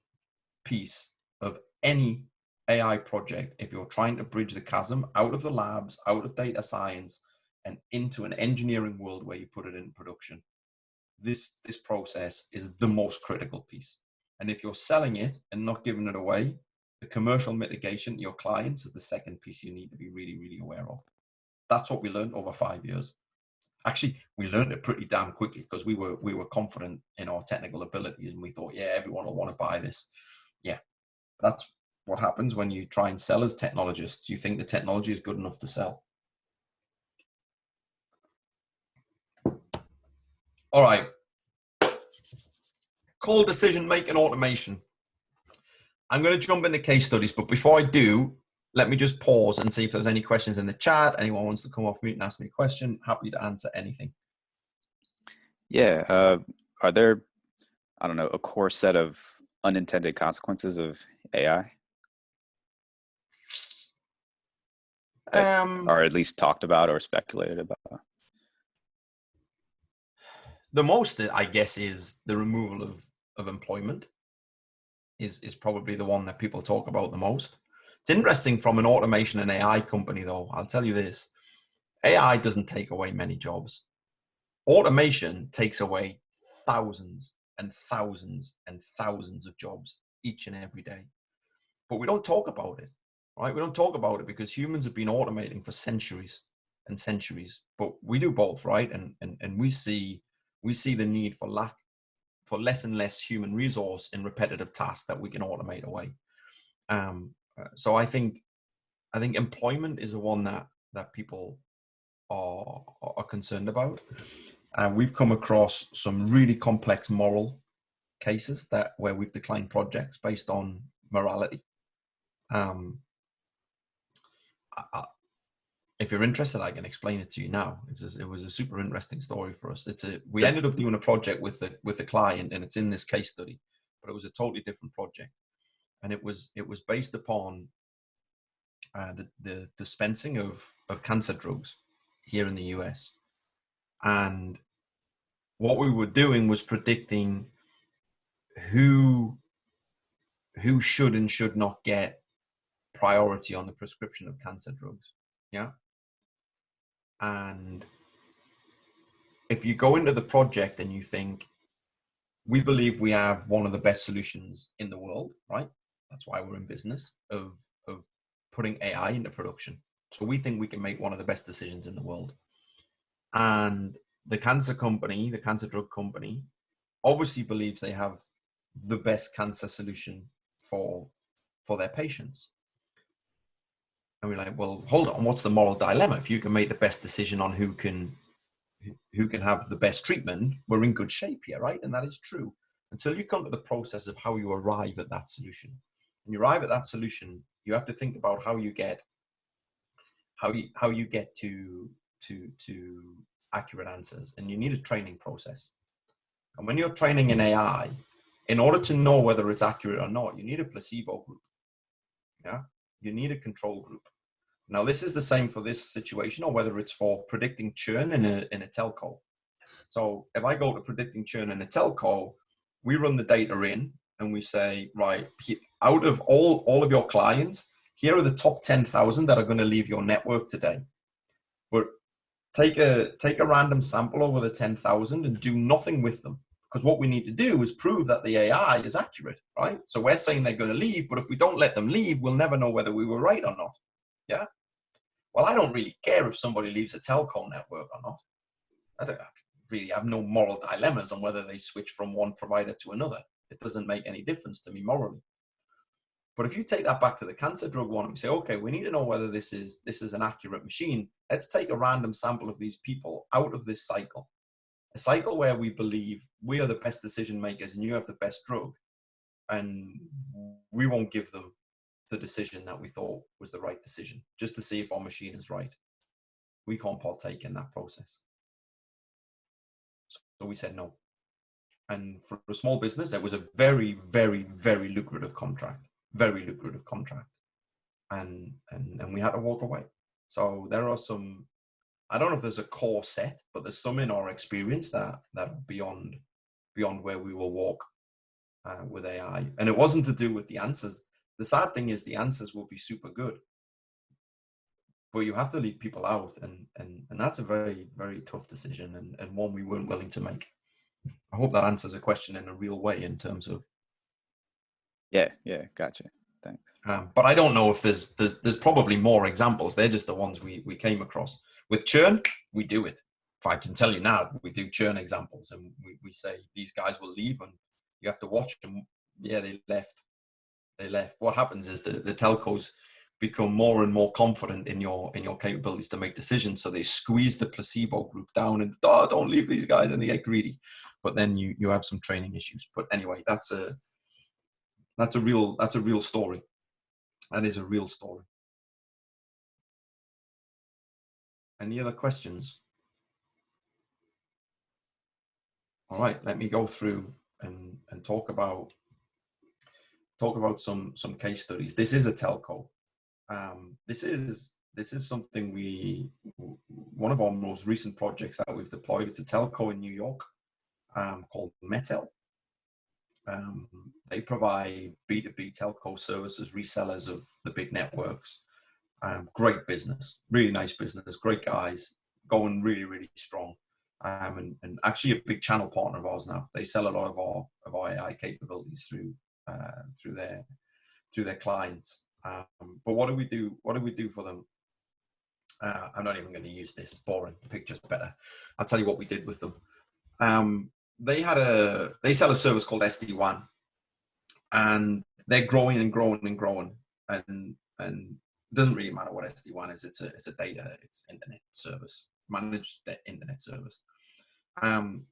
piece of any AI project if you're trying to bridge the chasm out of the labs, out of data science, and into an engineering world where you put it in production. This process is the most critical piece. And if you're selling it and not giving it away, the commercial mitigation to your clients is the second piece you need to be really, really aware of. That's what we learned over 5 years. Actually, we learned it pretty damn quickly because we were confident in our technical abilities, and we thought, yeah, everyone will want to buy this. Yeah, that's what happens when you try and sell as technologists. You think the technology is good enough to sell. All right. Call decision making automation. I'm going to jump into case studies, but before I do, let me just pause and see if there's any questions in the chat. Anyone wants to come off mute and ask me a question, happy to answer anything. Yeah. Are there, I don't know, a core set of unintended consequences of AI? Or at least talked about or speculated about? The most, I guess, is the removal of employment is probably the one that people talk about the most. It's interesting from an automation and AI company, though. I'll tell you this. AI doesn't take away many jobs. Automation takes away thousands and thousands and thousands of jobs each and every day. But we don't talk about it, right? We don't talk about it because humans have been automating for centuries and centuries. But we do both, right? And we see the need for less and less human resource in repetitive tasks that we can automate away. So I think employment is the one that people are concerned about. We've come across some really complex moral cases where we've declined projects based on morality. If you're interested, I can explain it to you now. It was a super interesting story for us. We ended up doing a project with the client, and it's in this case study, but it was a totally different project, and it was based upon the dispensing of cancer drugs here in the US. And what we were doing was predicting who should and should not get priority on the prescription of cancer drugs. Yeah. And if you go into the project and you think, we believe we have one of the best solutions in the world, right? That's why we're in business of putting AI into production. So we think we can make one of the best decisions in the world. And the cancer drug company, obviously believes they have the best cancer solution for their patients. And we're like, well, hold on, what's the moral dilemma? If you can make the best decision on who can have the best treatment, we're in good shape here, right? And that is true. until you come to the process of how you arrive at that solution. When you arrive at that solution, you have to think about how you get to accurate answers, and you need a training process. And when you're training in AI, in order to know whether it's accurate or not, you need a placebo group. Yeah, you need a control group. Now, this is the same for this situation, or whether it's for predicting churn in a telco. So if I go to predicting churn in a telco, we run the data in and we say, right, out of all of your clients, here are the top 10,000 that are going to leave your network today. But take a random sample over the 10,000 and do nothing with them. Because what we need to do is prove that the AI is accurate, right? So we're saying they're going to leave, but if we don't let them leave, we'll never know whether we were right or not. Yeah. Well, I don't really care if somebody leaves a telco network or not. I don't really have no moral dilemmas on whether they switch from one provider to another. It doesn't make any difference to me morally. But if you take that back to the cancer drug one and say, okay, we need to know whether this is an accurate machine. Let's take a random sample of these people out of this cycle. A cycle where we believe we are the best decision makers and you have the best drug, and we won't give them the decision that we thought was the right decision, just to see if our machine is right. We can't partake in that process. So we said no. And for a small business, it was a very, very, very lucrative contract, And we had to walk away. So there are some, I don't know if there's a core set, but there's some in our experience that are beyond where we will walk with AI. And it wasn't to do with the answers. The sad thing is the answers will be super good, but you have to leave people out. And that's a very, very tough decision, and one we weren't willing to make. I hope that answers a question in a real way in terms of. Yeah, gotcha. Thanks. But I don't know if there's probably more examples. They're just the ones we came across. With churn, we do it. If I can tell you now, we do churn examples, and we say these guys will leave, and you have to watch them. Yeah, they left. What happens is the telcos become more and more confident in your capabilities to make decisions, so they squeeze the placebo group down and don't leave these guys, and they get greedy. But then you have some training issues. But anyway, that's a real story. That is a real story. Any other questions? All right, let me go through and talk about some case studies. This is a telco. This is something one of our most recent projects that we've deployed. It's a telco in New York called Metel. They provide B2B telco services, resellers of the big networks. Great business, really nice business, great guys, going really, really strong. And actually a big channel partner of ours now. They sell a lot of our AI capabilities through their clients. But what do we do? What do we do for them? I'm not even going to use this. Boring. The picture's better. I'll tell you what we did with them. They sell a service called SD-WAN, and they're growing and growing and growing. And it doesn't really matter what SD-WAN is. It's internet service, managed internet service. And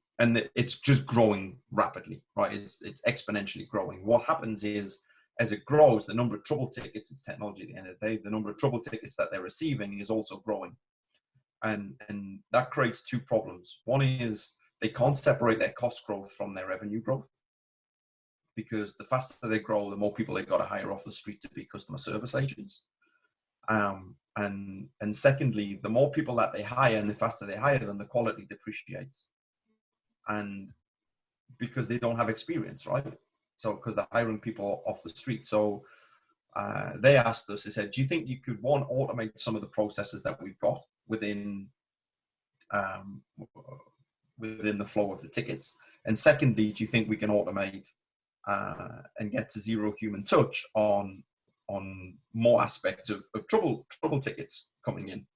it's just growing rapidly, right? It's exponentially growing. What happens is, as it grows, the number of trouble tickets, it's technology at the end of the day, the number of trouble tickets that they're receiving is also growing. And that creates two problems. One is they can't separate their cost growth from their revenue growth, because the faster they grow, the more people they've got to hire off the street to be customer service agents. And secondly, the more people that they hire and the faster they hire them, the quality depreciates. And because they don't have experience, right? So because they're hiring people off the street. So they asked us, they said, do you think you could, one, automate some of the processes that we've got within the flow of the tickets? And secondly, do you think we can automate and get to zero human touch on more aspects of trouble tickets coming in?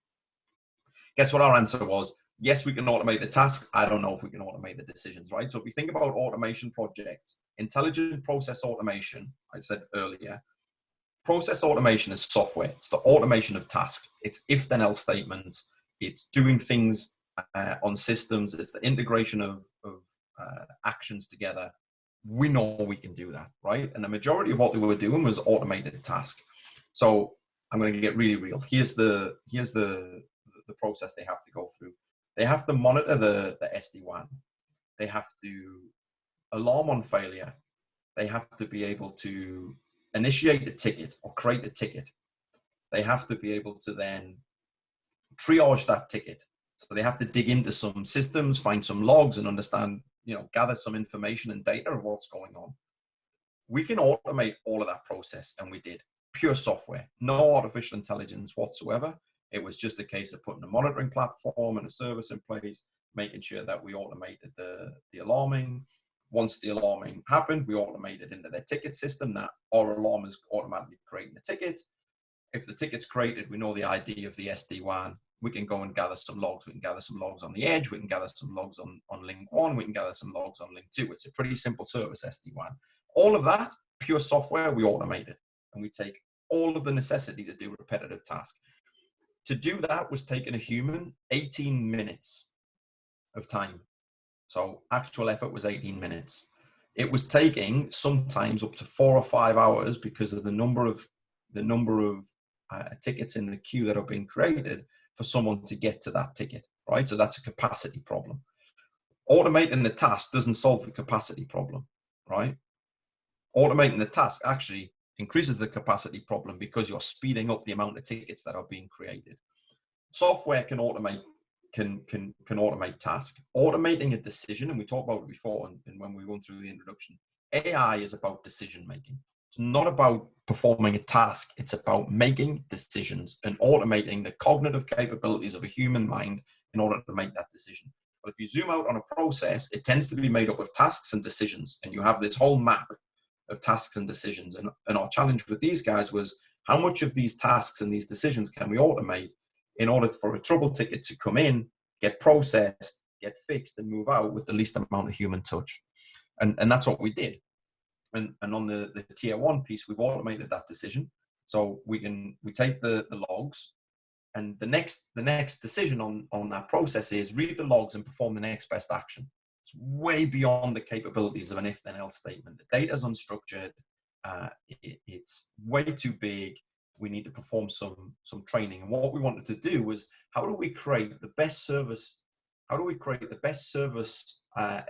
Guess what our answer was? Yes, we can automate the task. I don't know if we can automate the decisions, right? So if you think about automation projects, intelligent process automation, I said earlier, process automation is software. It's the automation of tasks. It's if then else statements. It's doing things on systems. It's the integration of actions together. we know we can do that, right? And the majority of what they were doing was automated task. So I'm going to get really real. Here's the process they have to go through. They have to monitor the SD-WAN. They have to alarm on failure. They have to be able to initiate a ticket or create a ticket. They have to be able to then triage that ticket. So they have to dig into some systems, find some logs, and understand, gather some information and data of what's going on. We can automate all of that process, and we did. Pure software, no artificial intelligence whatsoever. It was just a case of putting a monitoring platform and a service in place, making sure that we automated the alarming. Once the alarming happened, we automated into their ticket system that our alarm is automatically creating the ticket. If the ticket's created, we know the ID of the SD-WAN. We can go and gather some logs. We can gather some logs on the edge. We can gather some logs on link 1. We can gather some logs on link 2. It's a pretty simple service, SD-WAN. All of that, pure software, we automated. And we take all of the necessity to do repetitive tasks. To do that was taking a human 18 minutes of time. So actual effort was 18 minutes. It was taking sometimes up to 4 or 5 hours because of the number of tickets in the queue that are being created for someone to get to that ticket, right? So that's a capacity problem. Automating the task doesn't solve the capacity problem, right? Automating the task actually increases the capacity problem because you're speeding up the amount of tickets that are being created. Software can automate tasks. Automating a decision, and we talked about it before and when we went through the introduction, AI is about decision making. It's not about performing a task. It's about making decisions and automating the cognitive capabilities of a human mind in order to make that decision. But if you zoom out on a process, it tends to be made up of tasks and decisions, and you have this whole map of tasks and decisions. And our challenge with these guys was, how much of these tasks and these decisions can we automate in order for a trouble ticket to come in, get processed, get fixed, and move out with the least amount of human touch? And that's what we did. And on the tier 1 piece, we've automated that decision. So we take the logs, and the next decision on that process is read the logs and perform the next best action. It's way beyond the capabilities of an if then else statement. The data is unstructured. It's way too big. We need to perform some training. And what we wanted to do was, how do we create the best service? How do we create the best service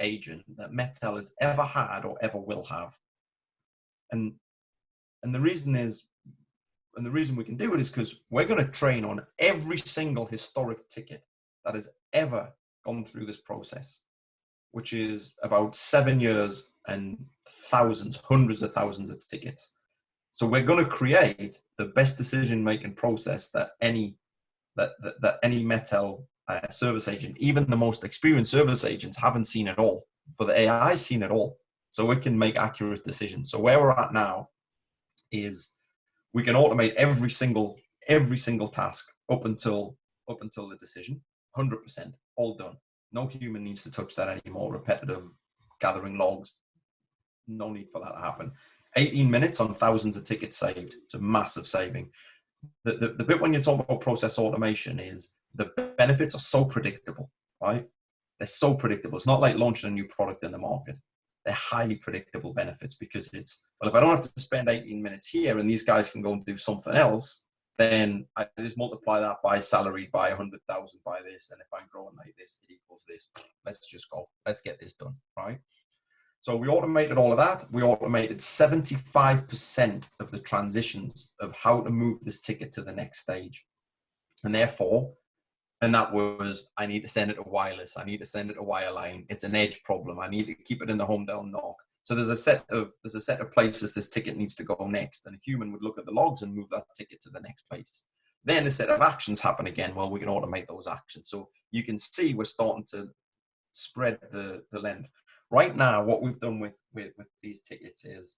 agent that Metel has ever had or ever will have? And the reason we can do it is because we're going to train on every single historic ticket that has ever gone through this process, which is about 7 years and hundreds of thousands of tickets. So we're going to create the best decision-making process that any Metel service agent, even the most experienced service agents, haven't seen at all. But the AI's seen it all, so it can make accurate decisions. So where we're at now is we can automate every single task up until the decision, 100%, all done. No human needs to touch that anymore. Repetitive gathering logs, no need for that to happen. 18 minutes on thousands of tickets saved. It's a massive saving. The bit when you talk about process automation is the benefits are so predictable, right? They're so predictable. It's not like launching a new product in the market. They're highly predictable benefits because it's, well, if I don't have to spend 18 minutes here and these guys can go and do something else, then I just multiply that by salary, by 100,000, by this. And if I'm growing like this, it equals this. Let's just go. Let's get this done, right? So we automated all of that. We automated 75% of the transitions of how to move this ticket to the next stage. And therefore, and that was, I need to send it to wireless. I need to send it to wireline. It's an edge problem. I need to keep it in the home down knock. So there's a set of places this ticket needs to go next. And a human would look at the logs and move that ticket to the next place. Then a set of actions happen again. Well, we can automate those actions. So you can see we're starting to spread the length. Right now, what we've done with these tickets is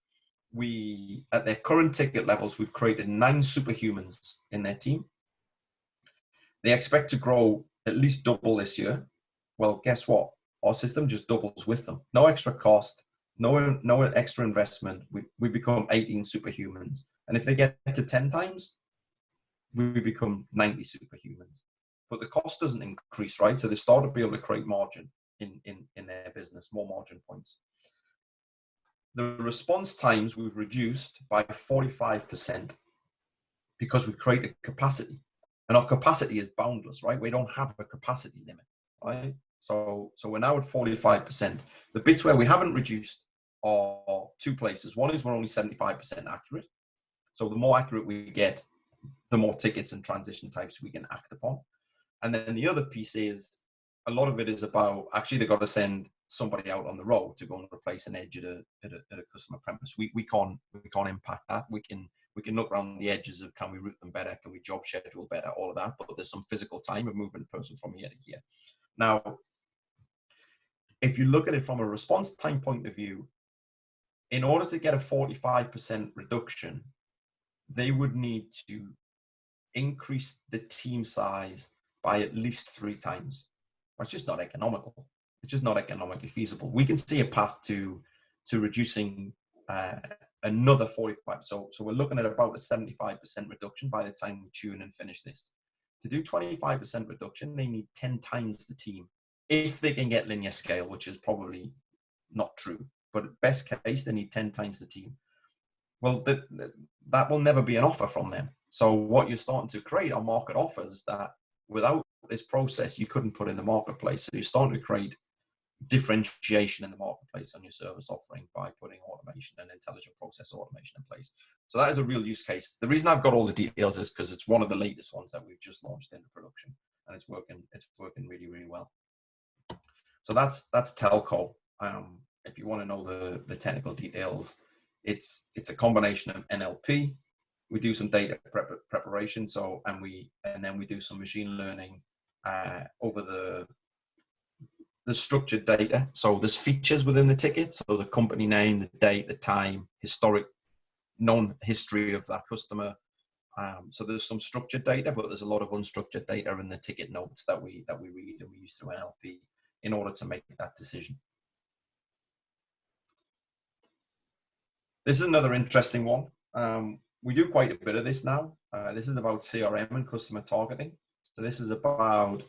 at their current ticket levels, we've created 9 superhumans in their team. They expect to grow at least double this year. Well, guess what? Our system just doubles with them. No extra cost, no extra investment. We become 18 superhumans. And if they get to 10 times, we become 90 superhumans. But the cost doesn't increase, right? So they start to be able to create margin in their business, more margin points. the response times we've reduced by 45% because we created capacity. And our capacity is boundless, right? We don't have a capacity limit, right? So we're now at 45%. The bits where we haven't reduced are two places. One is we're only 75% accurate. So the more accurate we get, the more tickets and transition types we can act upon. And then the other piece is, a lot of it is about, actually they've got to send somebody out on the road to go and replace an edge at a customer premise. We can't impact that. We can look around the edges of, can we route them better? Can we job schedule better? All of that. But there's some physical time of moving a person from here to here. Now, if you look at it from a response time point of view, in order to get a 45% reduction, they would need to increase the team size by at least 3 times. It's just not economical. It's just not economically feasible. We can see a path to reducing another 45. So we're looking at about a 75% reduction by the time we tune and finish this. To do 25% reduction, they need 10 times the team. If they can get linear scale, which is probably not true, but at best case, they need 10 times the team. Well, that will never be an offer from them. So what you're starting to create are market offers that without this process, you couldn't put in the marketplace. So you're starting to create differentiation in the marketplace on your service offering by putting automation and intelligent process automation in place. So that is a real use case. The reason I've got all the details is because it's one of the latest ones that we've just launched into production, and it's working really, really well. So that's telco. If you want to know the technical details, it's a combination of NLP. We do some data preparation. And then we do some machine learning over the structured data. So there's features within the ticket. So the company name, the date, the time, known history of that customer. So there's some structured data, but there's a lot of unstructured data in the ticket notes that we read and we use through NLP in order to make that decision. This is another interesting one. We do quite a bit of this now. This is about CRM and customer targeting. So this is about,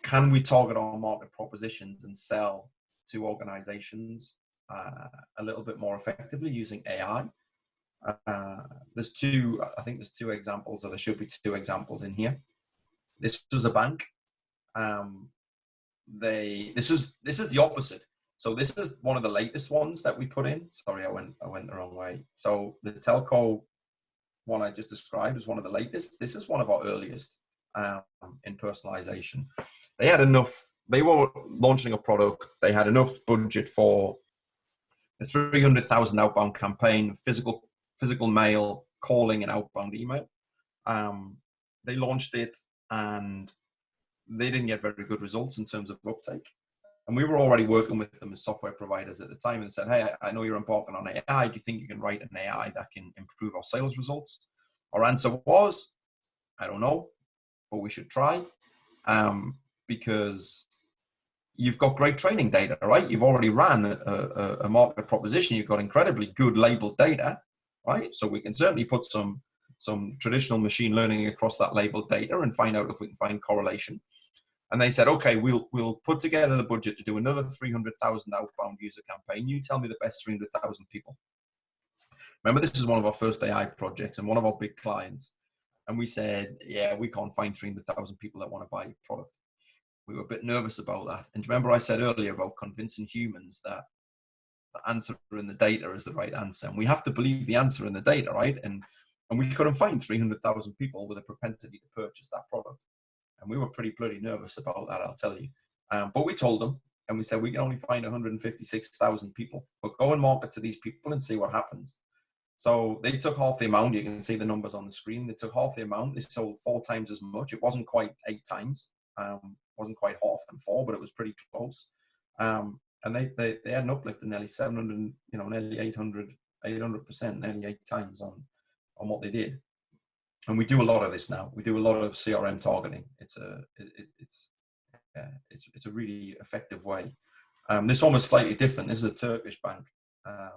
can we target our market propositions and sell to organizations a little bit more effectively using AI? I think there's 2 examples, or there should be 2 examples in here. This was a bank. This is the opposite. So this is one of the latest ones that we put in. Sorry, I went the wrong way. So the telco one I just described is one of the latest. This is one of our earliest in personalization. They were launching a product. They had enough budget for a 300,000 outbound campaign, physical mail, calling, and outbound email. They launched it and they didn't get very good results in terms of uptake. And we were already working with them as software providers at the time and said, hey, I know you're embarking on AI. Do you think you can write an AI that can improve our sales results? Our answer was, I don't know, but we should try, because you've got great training data, right? You've already ran a market proposition. You've got incredibly good labeled data, right? So we can certainly put some traditional machine learning across that labeled data and find out if we can find correlation. And they said, okay, we'll put together the budget to do another 300,000 outbound user campaign. You tell me the best 300,000 people. Remember, this is one of our first AI projects and one of our big clients. And we said, yeah, we can't find 300,000 people that want to buy your product. We were a bit nervous about that. And remember I said earlier about convincing humans that the answer in the data is the right answer. And we have to believe the answer in the data, right? And we couldn't find 300,000 people with a propensity to purchase that product. And we were pretty bloody nervous about that, I'll tell you. But we told them, and we said, we can only find 156,000 people, but go and market to these people and see what happens. So they took half the amount. You can see the numbers on the screen. They took half the amount. They sold 4 times as much. It wasn't quite 8 times. Wasn't quite half and 4, but it was pretty close. And they had an uplift of nearly 700, nearly 800%, nearly 8 times on what they did. And we do a lot of this now. We do a lot of CRM targeting. It's a really effective way. This one was slightly different. This is a Turkish bank that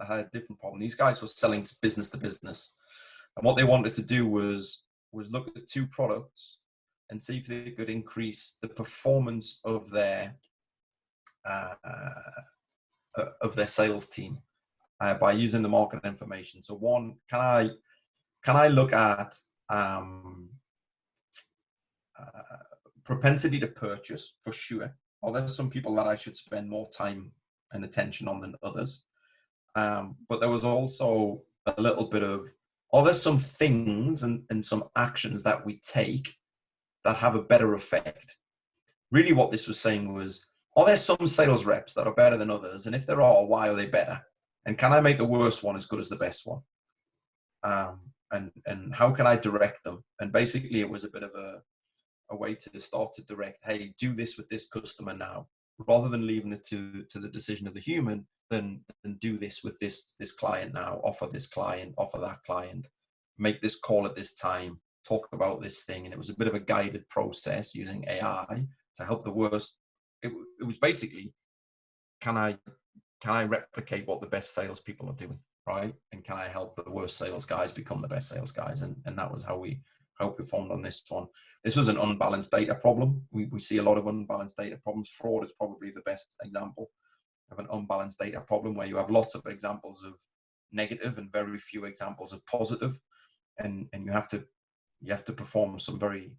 had a different problem. These guys were selling to business, and what they wanted to do was look at 2 products and see if they could increase the performance of their sales team. by using the market information. So one, can I look at propensity to purchase? For sure. Or there's some people that I should spend more time and attention on than others. But there was also a little bit of, are there some things and some actions that we take that have a better effect? Really what this was saying was, are there some sales reps that are better than others? And if there are, why are they better? And can I make the worst one as good as the best one? And how can I direct them? And basically it was a bit of a way to start to direct, hey, do this with this customer now, rather than leaving it to the decision of the human, then do this with this client now, offer this client, offer that client, make this call at this time, talk about this thing. And it was a bit of a guided process using AI to help the worst. It was basically, can I replicate what the best salespeople are doing, right? And can I help the worst sales guys become the best sales guys? And that was how we performed on this one. This was an unbalanced data problem. We see a lot of unbalanced data problems. Fraud is probably the best example of an unbalanced data problem, where you have lots of examples of negative and very few examples of positive, and you have to perform some very,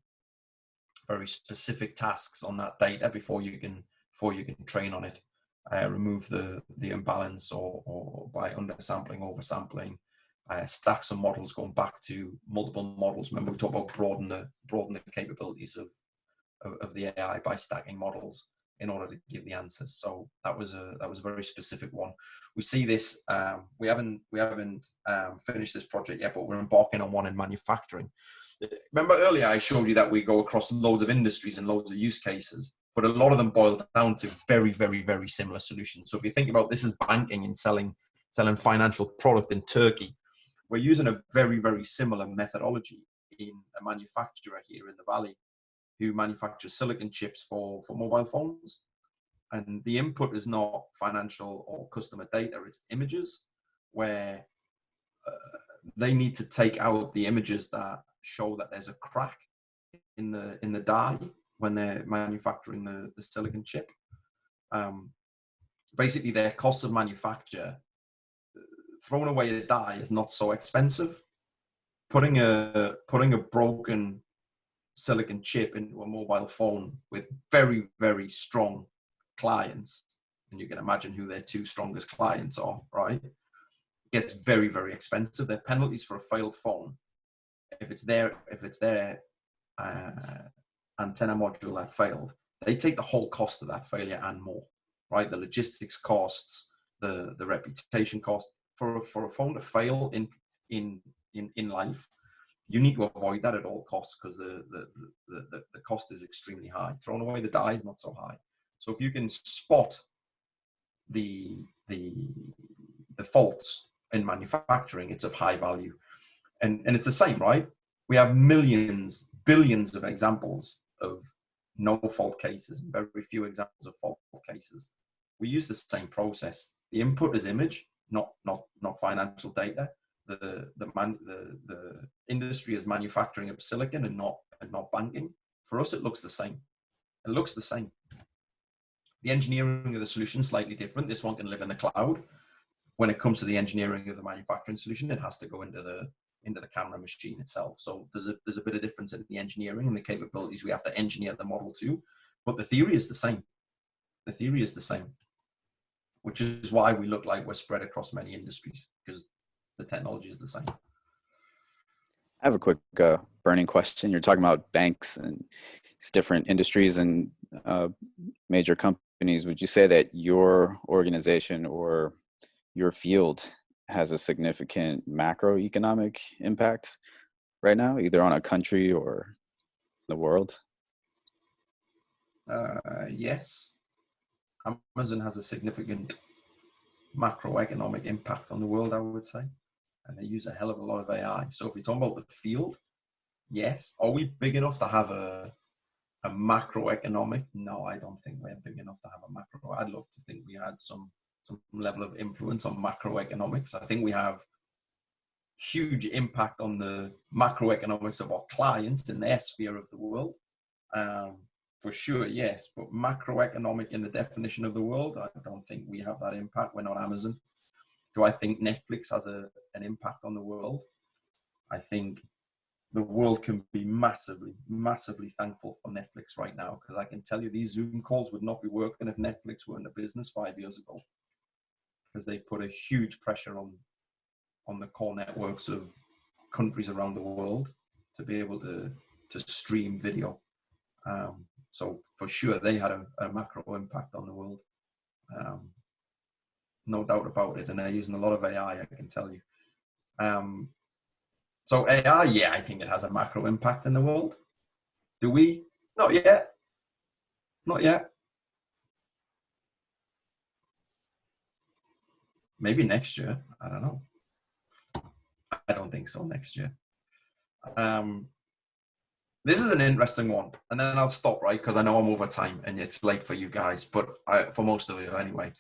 very specific tasks on that data before you can train on it. Remove the imbalance or by undersampling, oversampling, stack some models, going back to multiple models. Remember, we talked about broaden the capabilities of the AI by stacking models in order to give the answers. So that was a very specific one. We see this. We haven't finished this project yet, but we're embarking on one in manufacturing. Remember earlier I showed you that we go across loads of industries and loads of use cases, but a lot of them boil down to very, very, very similar solutions. So if you think about this as banking and selling financial product in Turkey, we're using a very, very similar methodology in a manufacturer here in the Valley who manufactures silicon chips for mobile phones. And the input is not financial or customer data, it's images, where they need to take out the images that show that there's a crack in the die when they're manufacturing the silicon chip. Basically, their cost of manufacture, throwing away a die is not so expensive. Putting a broken silicon chip into a mobile phone with very, very strong clients, and you can imagine who their two strongest clients are, right? Gets very, very expensive. Their penalties for a failed phone, if it's their antenna module that failed, they take the whole cost of that failure and more, right? The logistics costs, the reputation cost. For a phone to fail in life, you need to avoid that at all costs, because the cost is extremely high. Throwing away the die is not so high. So if you can spot the faults in manufacturing, it's of high value. And it's the same, right? We have millions, billions of examples of no fault cases and very few examples of fault cases. We use the same process. The input is image, not financial data. The industry is manufacturing of silicon and not banking. For us, it looks the same. It looks the same. The engineering of the solution is slightly different. This one can live in the cloud. When it comes to the engineering of the manufacturing solution, it has to go into the camera machine itself. So there's a bit of difference in the engineering and the capabilities we have to engineer the model to, but the theory is the same. The theory is the same, which is why we look like we're spread across many industries, because the technology is the same. I have a quick burning question. You're talking about banks and different industries and major companies. Would you say that your organization or your field has a significant macroeconomic impact right now, either on a country or the world? Yes. Amazon has a significant macroeconomic impact on the world, I would say. And they use a hell of a lot of AI. So if we're talking about the field, yes. Are we big enough to have a macroeconomic? No, I don't think we're big enough to have a macro. I'd love to think we had some level of influence on macroeconomics. I think we have huge impact on the macroeconomics of our clients in their sphere of the world. For sure, yes. But macroeconomic in the definition of the world, I don't think we have that impact. We're not Amazon. Do I think Netflix has an impact on the world? I think the world can be massively, massively thankful for Netflix right now, because I can tell you these Zoom calls would not be working if Netflix were in the business 5 years ago, because they put a huge pressure on the core networks of countries around the world to be able to stream video. So for sure, they had a macro impact on the world. No doubt about it. And they're using a lot of AI, I can tell you. So AI, yeah, I think it has a macro impact in the world. Do we? Not yet. Not yet. Maybe next year. I don't know. I don't think so next year. This is an interesting one, and then I'll stop, right? Because I know I'm over time and it's late for you guys, but for most of you anyway.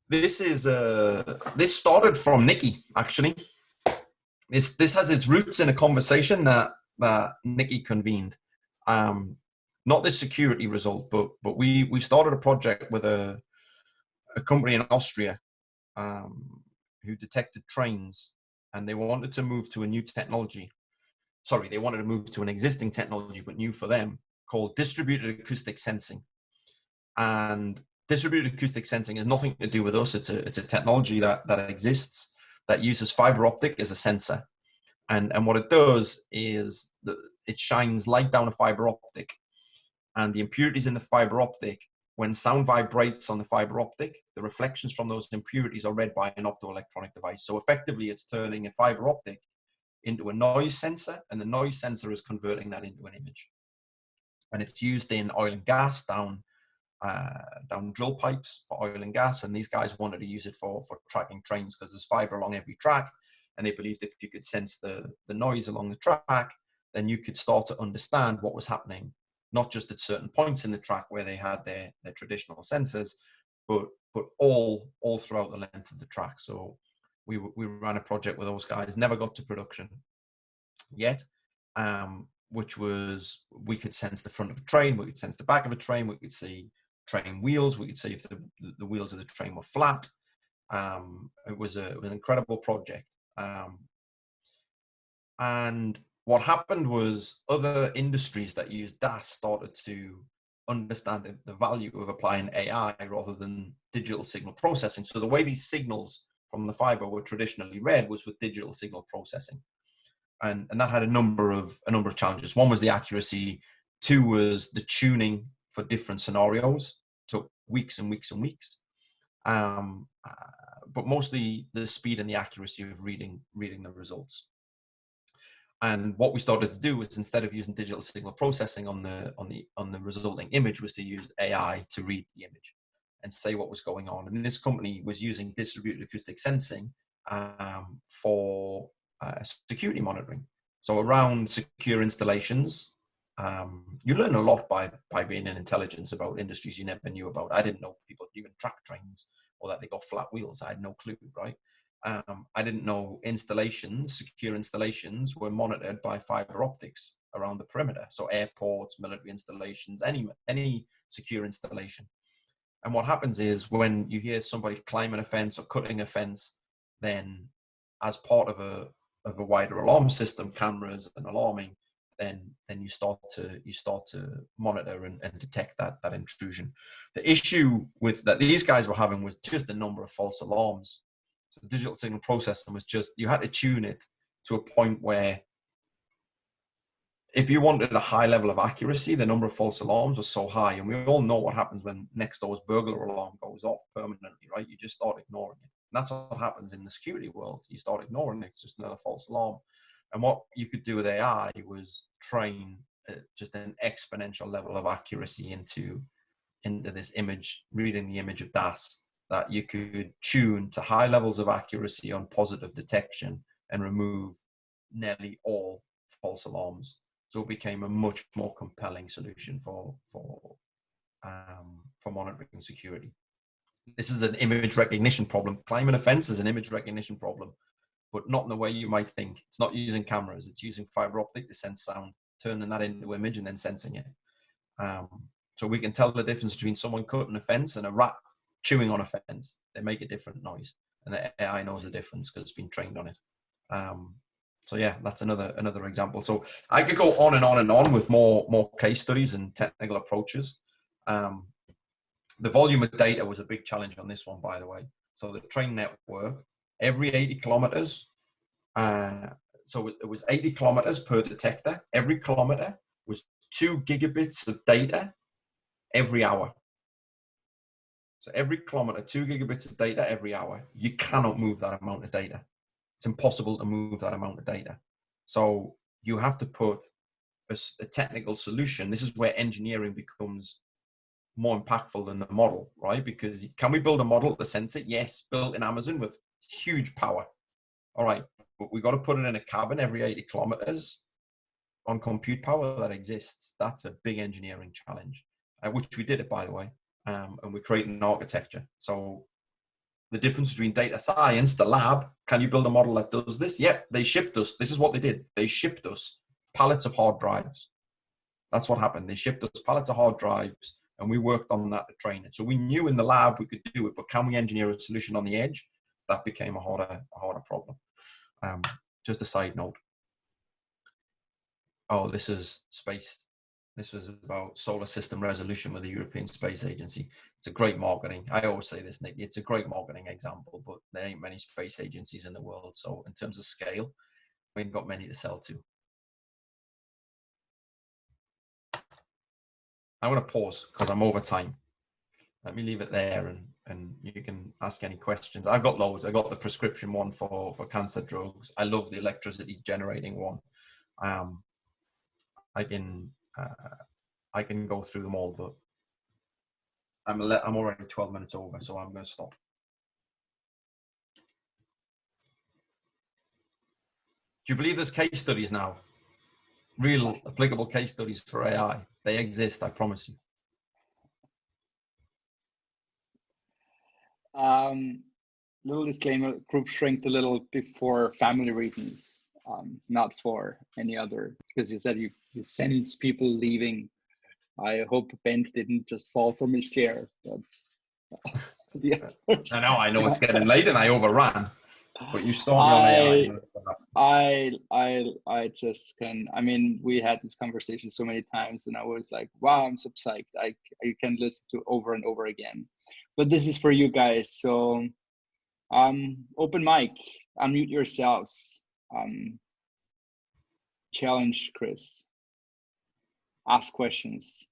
This started from Nikki, actually. This has its roots in a conversation that Nikki convened. Not this security result, but we started a project with a company in Austria who detected trains, and they wanted to move to a new technology. Sorry, they wanted to move to an existing technology, but new for them, called distributed acoustic sensing. And distributed acoustic sensing has nothing to do with us. It's a technology that exists that uses fiber optic as a sensor. And what it does is that it shines light down a fiber optic, and the impurities in the fiber optic, when sound vibrates on the fiber optic, the reflections from those impurities are read by an optoelectronic device. So effectively, it's turning a fiber optic into a noise sensor, and the noise sensor is converting that into an image. And it's used in oil and gas, down drill pipes for oil and gas. And these guys wanted to use it for tracking trains, because there's fiber along every track. And they believed if you could sense the noise along the track, then you could start to understand what was happening, not just at certain points in the track where they had their traditional sensors, but all throughout the length of the track. So we ran a project with those guys, never got to production yet, which was, we could sense the front of a train, we could sense the back of a train, we could see train wheels, we could see if the wheels of the train were flat. It was an incredible project. And what happened was other industries that use DAS started to understand the value of applying AI rather than digital signal processing. So the way these signals from the fiber were traditionally read was with digital signal processing. And that had a number of challenges. One was the accuracy. Two was the tuning for different scenarios. Took weeks and weeks and weeks. But mostly the speed and the accuracy of reading the results. And what we started to do was, instead of using digital signal processing on the resulting image, was to use AI to read the image and say what was going on. And this company was using distributed acoustic sensing for security monitoring. So around secure installations, you learn a lot by being in Intelygenz about industries you never knew about. I didn't know people even track trains or that they got flat wheels. I had no clue, right? I didn't know secure installations were monitored by fiber optics around the perimeter. So airports, military installations, any secure installation. And what happens is, when you hear somebody climbing a fence or cutting a fence, then as part of a wider alarm system, cameras and alarming, then you start to monitor and detect that intrusion. The issue with that these guys were having was just the number of false alarms. So digital signal processing was just, you had to tune it to a point where if you wanted a high level of accuracy, the number of false alarms was so high. And we all know what happens when next door's burglar alarm goes off permanently, right? You just start ignoring it. And that's what happens in the security world. You start ignoring it. It's just another false alarm. And what you could do with AI was train just an exponential level of accuracy into this image, reading the image of DAS, that you could tune to high levels of accuracy on positive detection and remove nearly all false alarms. So it became a much more compelling solution for monitoring security. This is an image recognition problem. Climbing a fence is an image recognition problem, but not in the way you might think. It's not using cameras. It's using fiber optic to sense sound, turning that into image and then sensing it. So we can tell the difference between someone cutting a fence and a rat chewing on a fence. They make a different noise, and the AI knows the difference because it's been trained on it. So yeah, that's another example. So I could go on and on and on with more case studies and technical approaches. The volume of data was a big challenge on this one, by the way. So the train network, every 80 kilometers, so it was 80 kilometers per detector. Every kilometer was 2 gigabits of data every hour. So every kilometer, 2 gigabits of data every hour. You cannot move that amount of data. It's impossible to move that amount of data. So you have to put a technical solution. This is where engineering becomes more impactful than the model, right? Because can we build a model to sense it? Yes, built in Amazon with huge power. All right, but we got to put it in a cabin every 80 kilometers on compute power that exists. That's a big engineering challenge, which we did it, by the way, and we created an architecture. So the difference between data science, the lab, can you build a model that does this? Yep, they shipped us. This is what they did. They shipped us pallets of hard drives. That's what happened. They shipped us pallets of hard drives, and we worked on that to train it. So we knew in the lab we could do it, but can we engineer a solution on the edge? That became a harder problem. Just a side note. Oh, this is space. This was about solar system resolution with the European Space Agency. It's a great marketing. I always say this, Nick, it's a great marketing example, but there ain't many space agencies in the world. So in terms of scale, we ain't got many to sell to. I'm going to pause because I'm over time. Let me leave it there, and you can ask any questions. I've got loads. I got the prescription one for cancer drugs. I love the electricity generating one. I can go through them all, but I'm already 12 minutes over, so I'm going to stop. Do you believe there's case studies now? Real applicable case studies for AI. They exist, I promise you. Little disclaimer, group shrinked a little before family reasons, not for any other, because you said you sense people leaving. I hope Bent didn't just fall from his chair. That's I know it's getting late and I overran, but you start me on AI. I just can, I mean, we had this conversation so many times and I was like, wow, I'm so psyched. I can listen to over and over again. But this is for you guys. So open mic, unmute yourselves. Challenge Chris. Ask questions.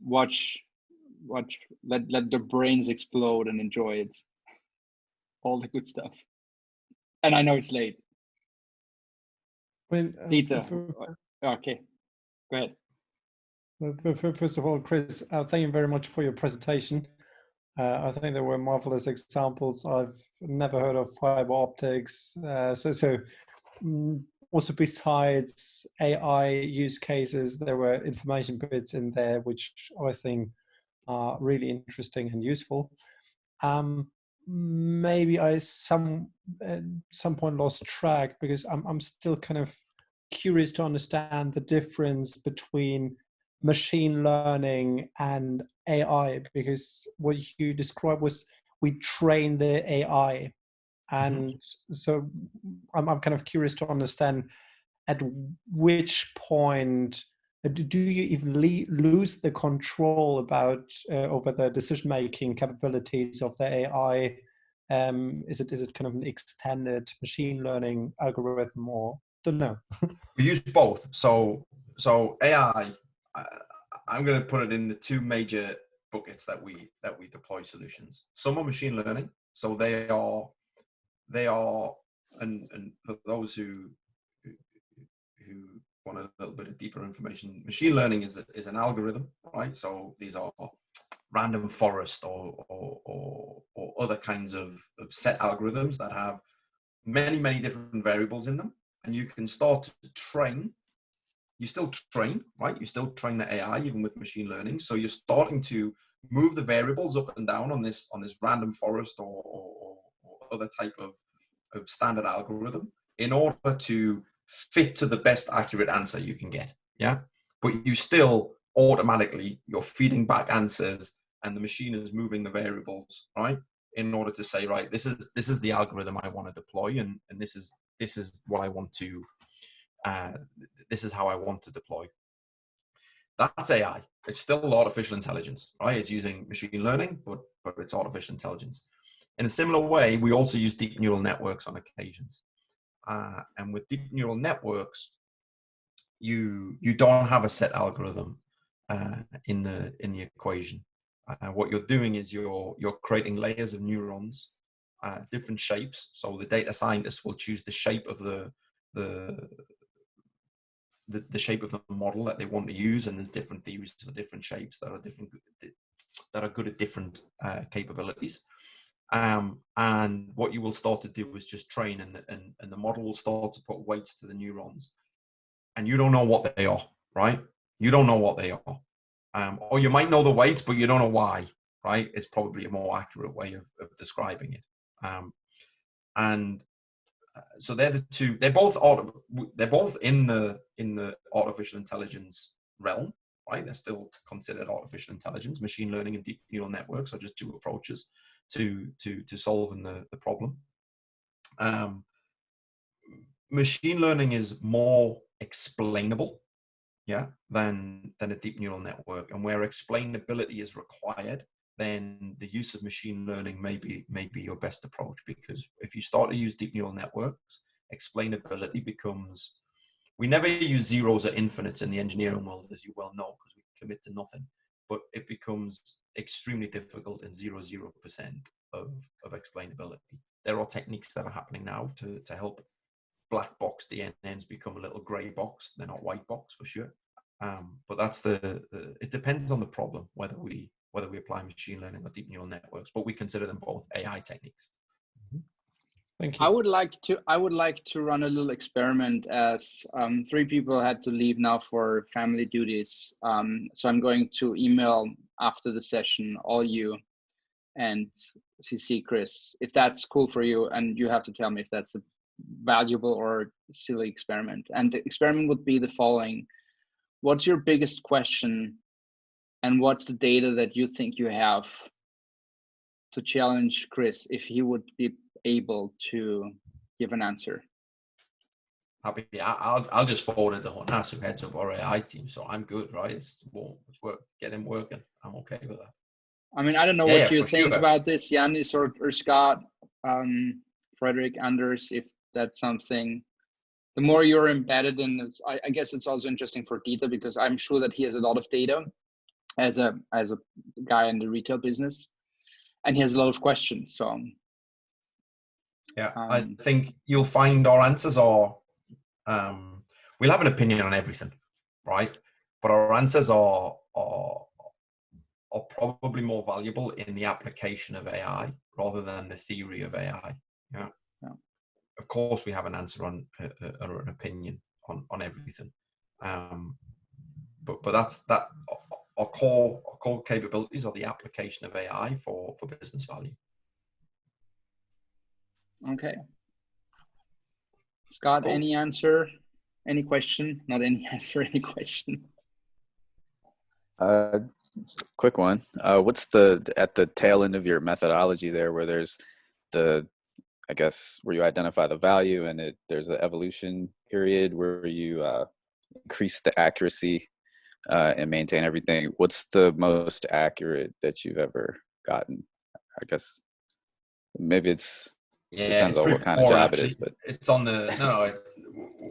Watch, let their brains explode and enjoy it. All the good stuff. And I know it's late. Well, Dieter. Okay, go ahead. Well, first of all, Chris, thank you very much for your presentation. I think there were marvelous examples. I've never heard of fiber optics. Also besides AI use cases, there were information bits in there which I think are really interesting and useful. Maybe I at some point lost track because I'm still kind of curious to understand the difference between machine learning and AI, because what you described was we train the AI, and so I'm kind of curious to understand at which point do you even lose the control about over the decision-making capabilities of the AI? Is it kind of an extended machine learning algorithm, or don't know? We use both. So AI, I'm going to put it in the two major buckets that we deploy solutions. Some are machine learning, so they are, and for those who want a little bit of deeper information, machine learning is an algorithm, right? So these are random forest or other kinds of set algorithms that have many different variables in them, and you can start to train. You still train, right? You still train the AI even with machine learning. So you're starting to move the variables up and down on this random forest or other type of standard algorithm in order to fit to the best accurate answer you can get. Yeah. But you still automatically, you're feeding back answers and the machine is moving the variables, right, in order to say, right, this is the algorithm I want to deploy, and this is what I want to this is how I want to deploy. That's AI. It's still artificial intelligence, right? It's using machine learning, but it's artificial intelligence. In a similar way, we also use deep neural networks on occasions. And with deep neural networks, you don't have a set algorithm in the equation. What you're doing is you're creating layers of neurons, different shapes. So the data scientists will choose the shape of the shape of the model that they want to use, and there's different theories for different shapes that are good at different capabilities. And what you will start to do is just train, and the model will start to put weights to the neurons, and you don't know what they are, right? You don't know what they are, or you might know the weights, but you don't know why, right? It's probably a more accurate way of describing it. And so they're the two. They're both in the artificial intelligence realm, right? They're still considered artificial intelligence. Machine learning and deep neural networks are just two approaches to solving the problem. Machine learning is more explainable, than a deep neural network, and where explainability is required, then the use of machine learning may be your best approach, because if you start to use deep neural networks, explainability becomes, we never use zeros or infinites in the engineering world, as you well know, because we commit to nothing, but it becomes extremely difficult in 0% of explainability. There are techniques that are happening now to help black box DNNs become a little gray box. They're not white box for sure. But that's it depends on the problem, whether we apply machine learning or deep neural networks, but we consider them both AI techniques. Thank you. I would like to run a little experiment, as 3 people had to leave now for family duties. So I'm going to email after the session all you and CC Chris, if that's cool for you, and you have to tell me if that's a valuable or silly experiment. And the experiment would be the following: what's your biggest question, and what's the data that you think you have to challenge Chris if he would be able to give an answer? Happy. I'll just forward it to Jonas, who heads up our AI team, so I'm good, right? It's work, get him working. I'm okay with that. I mean, I don't know what you think about this, Yannis or Scott, Frederick, Anders, if that's something. The more you're embedded in, I guess it's also interesting for Dieter, because I'm sure that he has a lot of data as a guy in the retail business, and he has a lot of questions. So yeah, I think you'll find our answers are, we'll have an opinion on everything, right? But our answers are probably more valuable in the application of AI rather than the theory of AI. Yeah. Of course, we have an answer on or an opinion on everything, but that's that. Our core capabilities are the application of AI for business value. Okay. Scott, Cool. Any answer? Any question? Not any answer, any question? Quick one. What's at the tail end of your methodology there, where there's I guess where you identify the value, and there's an evolution period where you increase the accuracy and maintain everything. What's the most accurate that you've ever gotten? I guess maybe depends on what kind of job actually. it is, but it's on the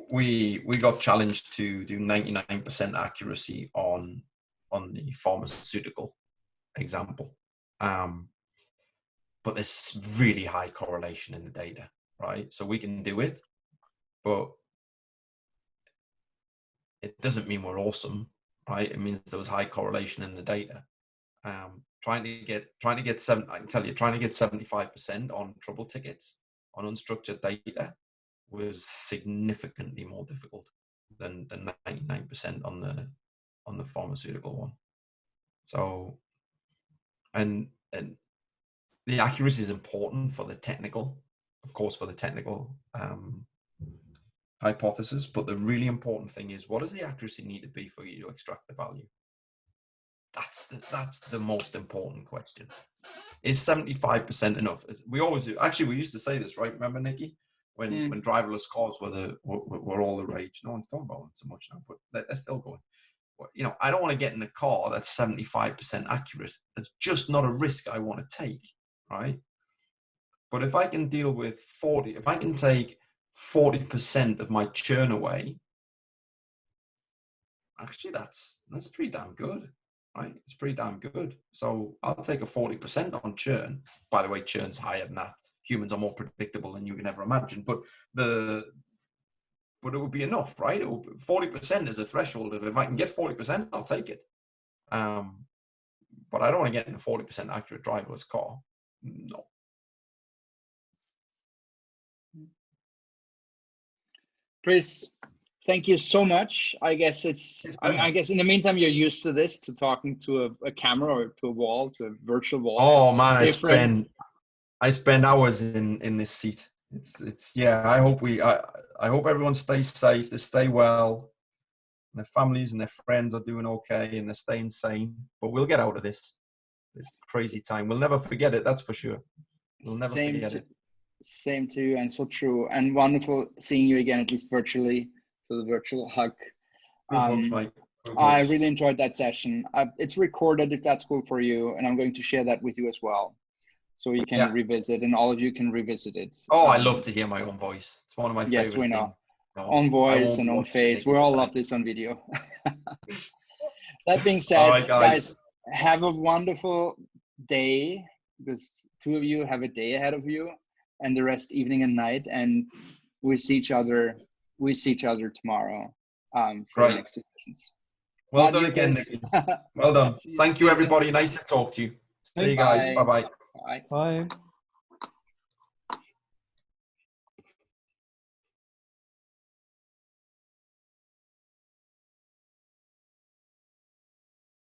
we got challenged to do 99% accuracy on the pharmaceutical example, but there's really high correlation in the data, right? So we can do it, but it doesn't mean we're awesome, right? It means there was high correlation in the data. Trying to get I can tell you, trying to get 75% on trouble tickets on unstructured data was significantly more difficult than 99% on the pharmaceutical one. So, and the accuracy is important for the technical, of course, for the technical hypothesis, but the really important thing is, what does the accuracy need to be for you to extract the value? That's the most important question. Is 75% enough? We always do. Actually, we used to say this, right? Remember, Nikki, when driverless cars were all the rage. No one's talking about them so much now, but they're still going. You know, I don't want to get in a car that's 75% accurate. That's just not a risk I want to take, right? But if I can deal with 40, if I can take 40% of my churn away, actually that's pretty damn good, right? It's pretty damn good. So I'll take a 40% on churn. By the way, churn's higher than that. Humans are more predictable than you can ever imagine, but it would be enough, right? 40% is a threshold. If I can get 40%, I'll take it. But I don't want to get in a 40% accurate driverless car. No. Chris, thank you so much. I guess I guess in the meantime you're used to this, to talking to a camera or to a wall, to a virtual wall. Oh man, I spend hours in this seat. It's yeah. I hope everyone stays safe. They stay well. And their families and their friends are doing okay, and they're staying sane. But we'll get out of this crazy time. We'll never forget it. That's for sure. We'll never forget it. Same to you, and so true, and wonderful seeing you again, at least virtually. So the virtual hug. I really enjoyed that session. It's recorded if that's cool for you, and I'm going to share that with you as well, so you can revisit, and all of you can revisit it. Oh, I love to hear my own voice. It's one of my favorite things. Yes, we know. Own voice and own face. We all love this on video. That being said, all right, guys, have a wonderful day, because two of you have a day ahead of you, and the rest evening and night, and we see each other tomorrow for the next sessions. Well done again, Nikki. Well done. Thank you, everybody. Nice to talk to you. See you guys. Bye-bye. Bye.